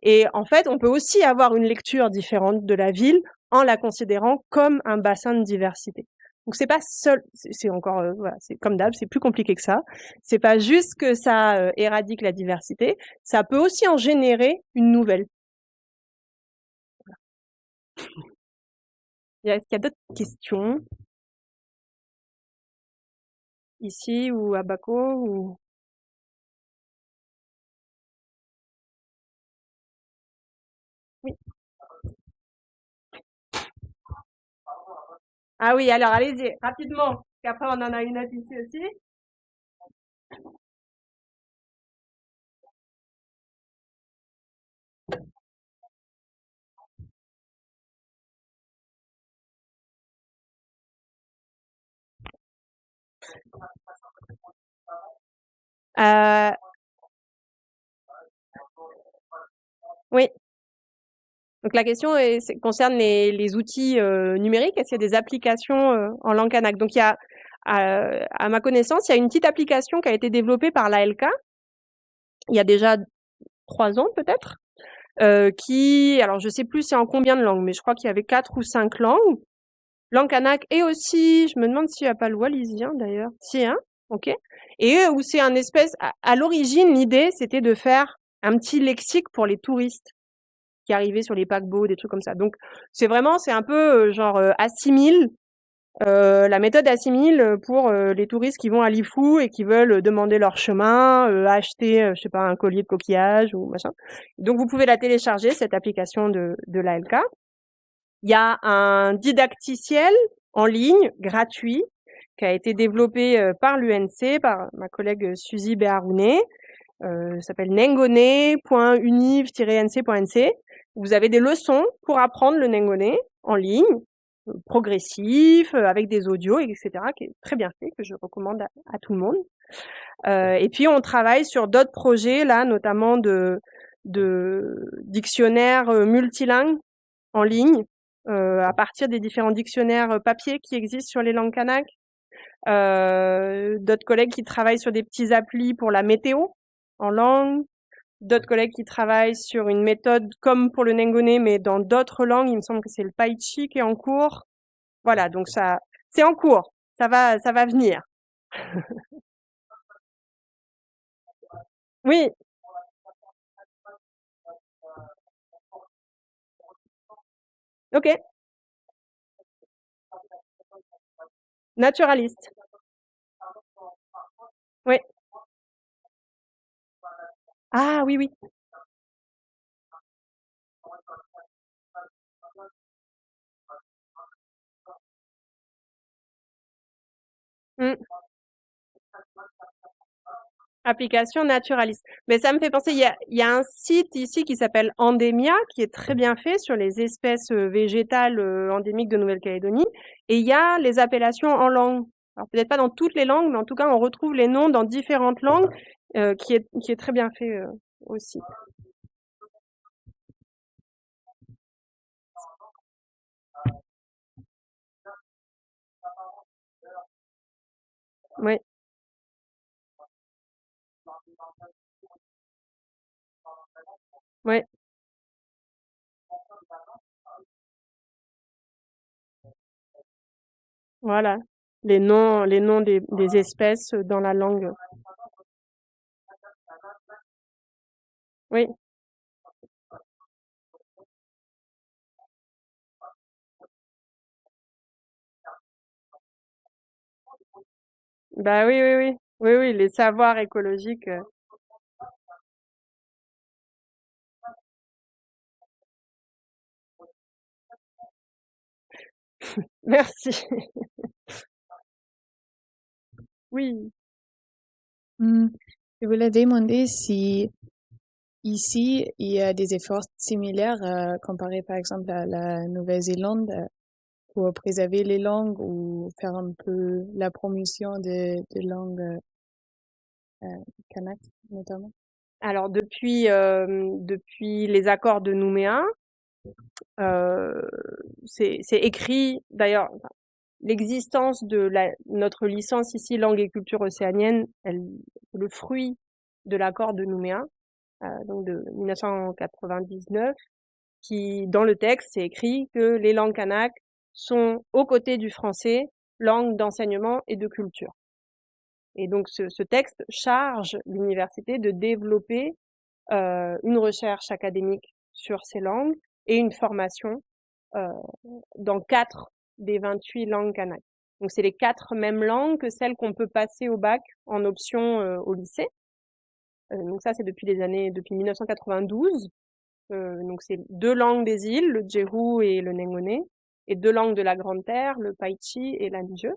Et en fait, on peut aussi avoir une lecture différente de la ville en la considérant comme un bassin de diversité. Donc c'est pas seul, c'est encore voilà, c'est comme d'hab, c'est plus compliqué que ça. C'est pas juste que ça éradique la diversité, ça peut aussi en générer une nouvelle. Voilà. Est-ce qu'il y a d'autres questions ici ou à Bako ou oui. Ah oui, alors allez-y, rapidement, qu'après on en a une autre ici aussi. Oui. Donc la question concerne les outils numériques. Est-ce qu'il y a des applications en langue kanak? Donc il y a à ma connaissance, il y a une petite application qui a été développée par l'ALK, il y a déjà 3 ans peut-être, alors je sais plus c'est en combien de langues, mais je crois qu'il y avait 4 ou 5 langues. Langue kanak et aussi, je me demande s'il n'y a pas le wallisien d'ailleurs. Si, hein? Ok. Et où c'est un espèce, à l'origine, l'idée, c'était de faire un petit lexique pour les touristes qui arrivaient sur les paquebots, des trucs comme ça. Donc, c'est un peu genre assimile, la méthode assimile pour les touristes qui vont à Lifou et qui veulent demander leur chemin, acheter, je sais pas, un collier de coquillage ou machin. Donc, vous pouvez la télécharger, cette application de l'ALK. Il y a un didacticiel en ligne, gratuit, qui a été développé par l'UNC, par ma collègue Suzy Beharounet, s'appelle nengone.univ-nc.nc. Vous avez des leçons pour apprendre le nengone en ligne, progressif, avec des audios, etc., qui est très bien fait, que je recommande à tout le monde. Et puis, on travaille sur d'autres projets, là, notamment de dictionnaires multilingues en ligne, à partir des différents dictionnaires papier qui existent sur les langues kanak. D'autres collègues qui travaillent sur des petits applis pour la météo en langue. D'autres collègues qui travaillent sur une méthode comme pour le nengone, mais dans d'autres langues. Il me semble que c'est le paichi qui est en cours. Voilà, donc ça, c'est en cours. Ça va venir. Oui. Ok. Naturaliste. Oui. Ah oui, oui. Mm. Application naturaliste. Mais ça me fait penser, il y a un site ici qui s'appelle Endemia, qui est très bien fait sur les espèces végétales endémiques de Nouvelle-Calédonie. Et il y a les appellations en langue. Alors peut-être pas dans toutes les langues, mais en tout cas on retrouve les noms dans différentes langues, qui est très bien fait aussi. Oui. Oui. Voilà. Les noms des espèces dans la langue. Oui. Bah oui, oui, oui. Oui, oui, les savoirs écologiques. Merci. Oui. Je voulais demander si ici, il y a des efforts similaires comparé par exemple à la Nouvelle-Zélande pour préserver les langues ou faire un peu la promotion de langues kanak notamment. Alors depuis les accords de Nouméa, c'est écrit d'ailleurs. L'existence de notre licence ici langue et culture océanienne, le fruit de l'accord de Nouméa, donc de 1999, qui dans le texte c'est écrit que les langues kanak sont aux côtés du français langue d'enseignement et de culture. Et donc ce texte charge l'université de développer une recherche académique sur ces langues et une formation dans 4 des 28 langues kanak. Donc c'est les 4 mêmes langues que celles qu'on peut passer au bac en option au lycée. Donc ça c'est depuis 1992. Donc c'est 2 langues des îles, le djeru et le nengone, et 2 langues de la Grande Terre, le paichi et l'anjeu.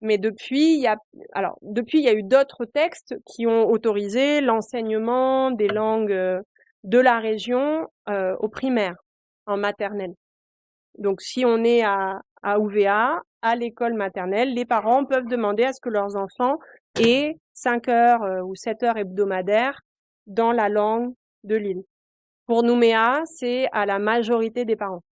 Mais depuis, il y a eu d'autres textes qui ont autorisé l'enseignement des langues de la région au primaire, en maternelle. Donc, si on est à UVA, à l'école maternelle, les parents peuvent demander à ce que leurs enfants aient 5 heures ou 7 heures hebdomadaires dans la langue de l'île. Pour Nouméa, c'est à la majorité des parents.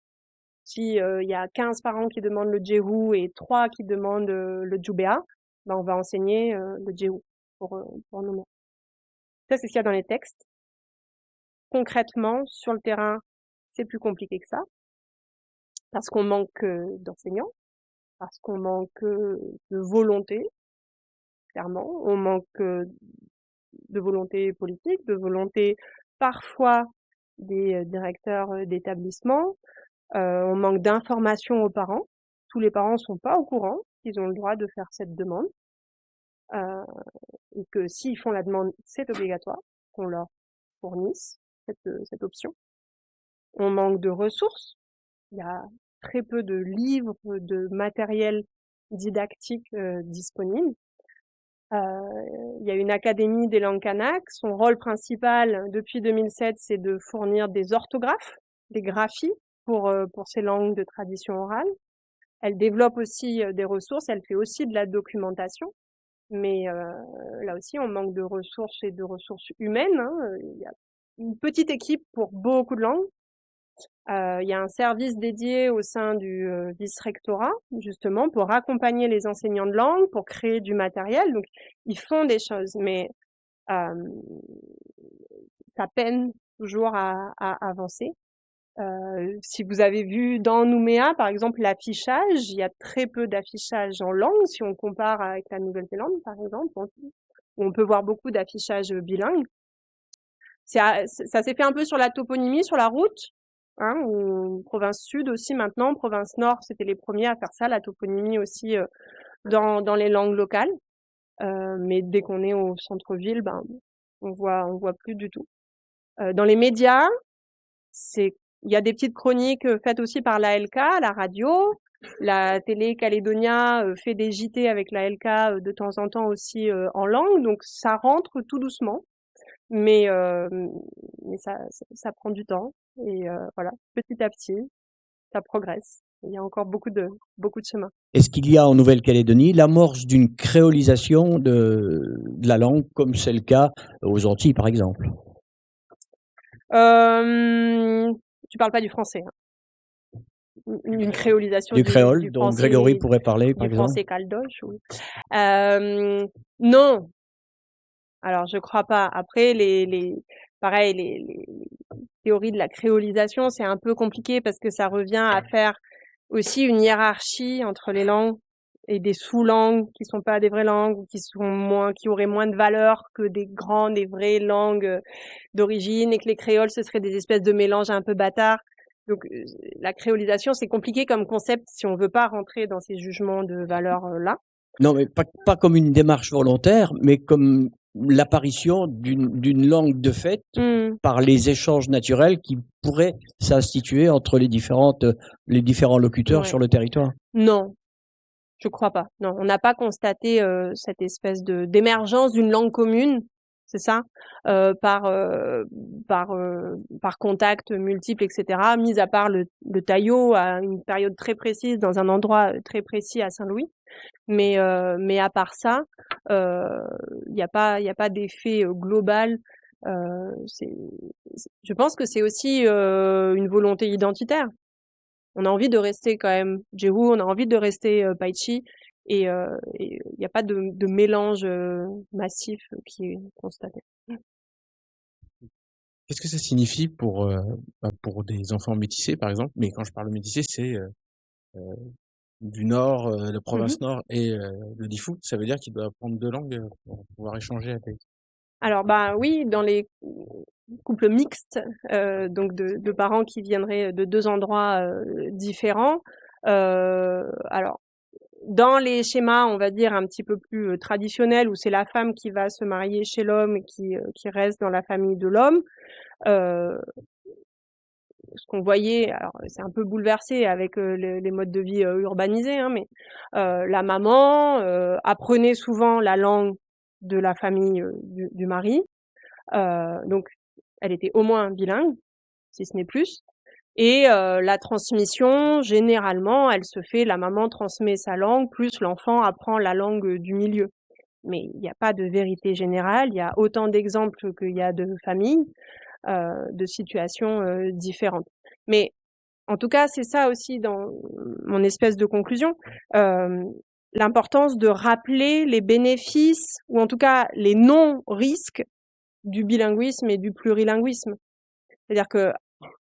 Si il y a 15 parents qui demandent le Jehu et 3 qui demandent le Jubea, ben on va enseigner le Jehu pour nous. Ça, c'est ce qu'il y a dans les textes. Concrètement, sur le terrain, c'est plus compliqué que ça, parce qu'on manque d'enseignants, parce qu'on manque de volonté, clairement. On manque de volonté politique, de volonté parfois des directeurs d'établissement. On manque d'informations aux parents. Tous les parents sont pas au courant qu'ils ont le droit de faire cette demande. Et que s'ils font la demande, c'est obligatoire qu'on leur fournisse cette option. On manque de ressources. Il y a très peu de livres, de matériel didactique disponible. Il y a une académie des langues kanak. Son rôle principal depuis 2007, c'est de fournir des orthographes, des graphies pour ces langues de tradition orale. Elle développe aussi des ressources. Elle fait aussi de la documentation. Mais là aussi, on manque de ressources et de ressources humaines. Il y a une petite équipe pour beaucoup de langues. Il y a un service dédié au sein du vice-rectorat, justement, pour accompagner les enseignants de langue, pour créer du matériel. Donc, ils font des choses, mais ça peine toujours à avancer. Si vous avez vu dans Nouméa, par exemple, l'affichage, il y a très peu d'affichage en langue, si on compare avec la Nouvelle-Zélande, par exemple, où on peut voir beaucoup d'affichage bilingue. Ça s'est fait un peu sur la toponymie, sur la route, ou province sud aussi maintenant, province nord, c'était les premiers à faire ça, la toponymie aussi dans les langues locales. Mais dès qu'on est au centre-ville, ben on voit plus du tout. Dans les médias, il y a des petites chroniques faites aussi par l'ALK, la radio. La télé Calédonia fait des JT avec l'ALK de temps en temps aussi en langue, donc ça rentre tout doucement. Mais ça prend du temps et voilà, petit à petit, ça progresse. Il y a encore beaucoup de chemin. Est-ce qu'il y a en Nouvelle-Calédonie l'amorce d'une créolisation de la langue, comme c'est le cas aux Antilles, par exemple? Tu parles pas du français, hein. Une créolisation du créole, du dont français, Grégory pourrait parler, par du exemple. français caldoche, oui. Non. Alors, je crois pas. Après, les théories de la créolisation, c'est un peu compliqué parce que ça revient à faire aussi une hiérarchie entre les langues et des sous-langues qui sont pas des vraies langues ou qui auraient moins de valeur que des grandes et vraies langues d'origine, et que les créoles, ce seraient des espèces de mélanges un peu bâtards. Donc, la créolisation, c'est compliqué comme concept si on veut pas rentrer dans ces jugements de valeur là. Non, mais pas comme une démarche volontaire, mais comme l'apparition d'une langue de fait par les échanges naturels qui pourraient s'instituer entre les différents locuteurs sur le territoire. Non, je crois pas. Non, on n'a pas constaté cette espèce d'émergence d'une langue commune, c'est ça, par contact multiple, etc. Mis à part le taillot à une période très précise dans un endroit très précis à Saint-Louis. Mais à part ça, il y a pas d'effet global. Je pense que c'est aussi une volonté identitaire. On a envie de rester quand même Jehu, on a envie de rester Paichi, et il n'y a pas de mélange massif qui est constaté. Qu'est-ce que ça signifie pour des enfants métissés, par exemple? Mais quand je parle de métissés, c'est du Nord, la province Nord et le Diffu. Ça veut dire qu'ils doivent apprendre 2 langues pour pouvoir échanger avec. Alors, oui, dans les couples mixtes, donc de parents qui viendraient de 2 endroits différents. Alors, dans les schémas, on va dire un petit peu plus traditionnels, où c'est la femme qui va se marier chez l'homme et qui reste dans la famille de l'homme. Ce qu'on voyait, alors c'est un peu bouleversé avec les modes de vie urbanisés, hein, mais la maman apprenait souvent la langue de la famille du mari, donc elle était au moins bilingue, si ce n'est plus. Et la transmission, généralement, elle se fait, la maman transmet sa langue, plus l'enfant apprend la langue du milieu. Mais il n'y a pas de vérité générale, il y a autant d'exemples qu'il y a de familles, de situations différentes. Mais En tout cas, c'est ça aussi dans mon espèce de conclusion, l'importance de rappeler les bénéfices, ou en tout cas les non-risques du bilinguisme et du plurilinguisme. C'est-à-dire que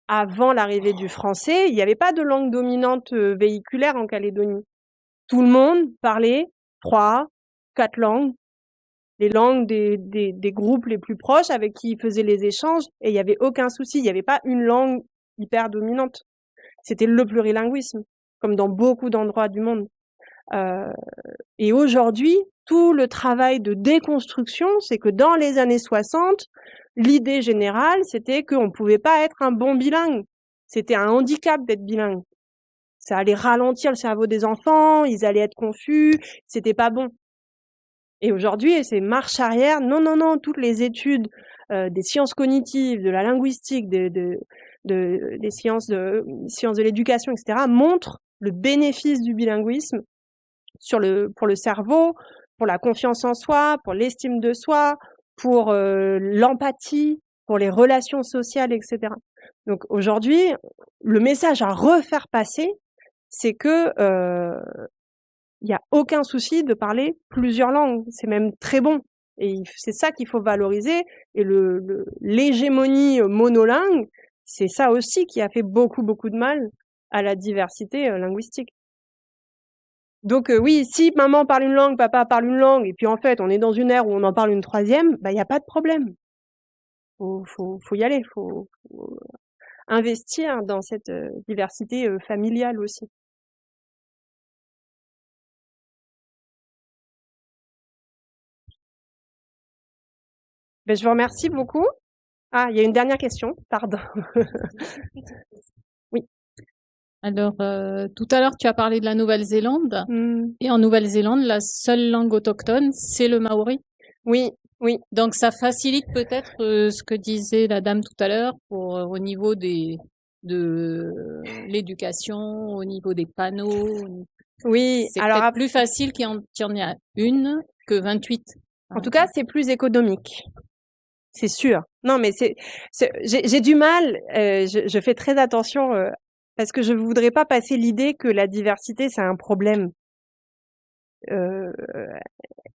avant l'arrivée du français, il n'y avait pas de langue dominante véhiculaire en Calédonie. Tout le monde parlait 3, 4 langues, les langues des groupes les plus proches avec qui ils faisaient les échanges, et il n'y avait aucun souci, il n'y avait pas une langue hyper dominante. C'était le plurilinguisme, comme dans beaucoup d'endroits du monde. Et aujourd'hui, tout le travail de déconstruction, c'est que dans les années 60, l'idée générale, c'était qu'on ne pouvait pas être un bon bilingue. C'était un handicap d'être bilingue. Ça allait ralentir le cerveau des enfants, ils allaient être confus, c'était pas bon. Et aujourd'hui, c'est marche arrière. Non, non, non, toutes les études des sciences cognitives, de la linguistique, des sciences de l'éducation, etc., montrent le bénéfice du bilinguisme pour le cerveau, pour la confiance en soi, pour l'estime de soi, pour l'empathie, pour les relations sociales, etc. Donc aujourd'hui, le message à refaire passer, c'est que il n'y a aucun souci de parler plusieurs langues. C'est même très bon. Et c'est ça qu'il faut valoriser. Et l'hégémonie monolingue, c'est ça aussi qui a fait beaucoup, beaucoup de mal à la diversité linguistique. Donc oui, si maman parle une langue, papa parle une langue, et puis en fait, on est dans une ère où on en parle une troisième, bah il n'y a pas de problème. Faut y aller, faut investir dans cette diversité familiale aussi. Ben, je vous remercie beaucoup. Ah, il y a une dernière question, pardon. Oui. Alors, tout à l'heure, tu as parlé de la Nouvelle-Zélande. Et en Nouvelle-Zélande, la seule langue autochtone, c'est le maori. Oui, oui. Donc, ça facilite peut-être ce que disait la dame tout à l'heure au niveau de l'éducation, au niveau des panneaux. Oui, c'est peut-être plus facile qu'il y en ait une que 28. En tout cas, c'est plus économique. C'est sûr. Non, mais j'ai du mal, je fais très attention parce que je voudrais pas passer l'idée que la diversité, c'est un problème.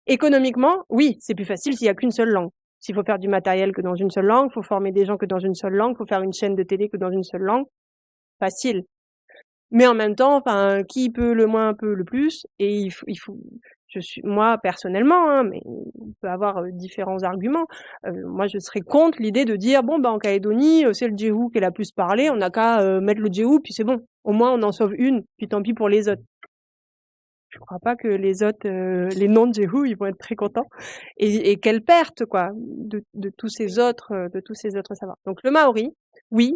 Économiquement, oui, c'est plus facile s'il y a qu'une seule langue. S'il faut faire du matériel que dans une seule langue, faut former des gens que dans une seule langue, faut faire une chaîne de télé que dans une seule langue, facile. Mais en même temps, enfin, qui peut le moins peut le plus, et il faut moi personnellement, hein, mais on peut avoir différents arguments. Moi, je serais contre l'idée de dire bon, bah en Calédonie, c'est le djehou qui est la plus parlée, on n'a qu'à mettre le djehou, puis c'est bon. Au moins, on en sauve une, puis tant pis pour les autres. Je crois pas que les autres, les non-djehou, ils vont être très contents. Et quelle perte, quoi, de tous ces autres savoirs. Donc le maori, oui,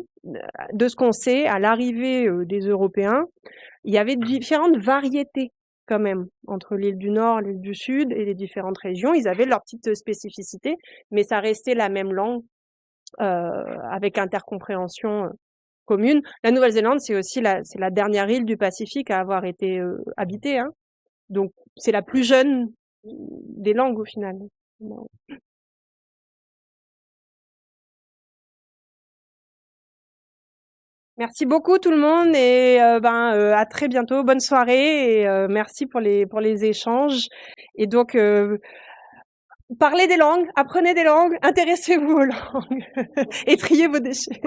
de ce qu'on sait, à l'arrivée des Européens, il y avait différentes variétés quand même entre l'île du Nord, l'île du Sud et les différentes régions. Ils avaient leurs petites spécificités, mais ça restait la même langue avec intercompréhension commune. La Nouvelle-Zélande, c'est aussi c'est la dernière île du Pacifique à avoir été habitée, hein. Donc c'est la plus jeune des langues au final. Merci beaucoup tout le monde et à très bientôt. Bonne soirée et merci pour les échanges. Et donc parlez des langues, apprenez des langues, intéressez-vous aux langues et triez vos déchets.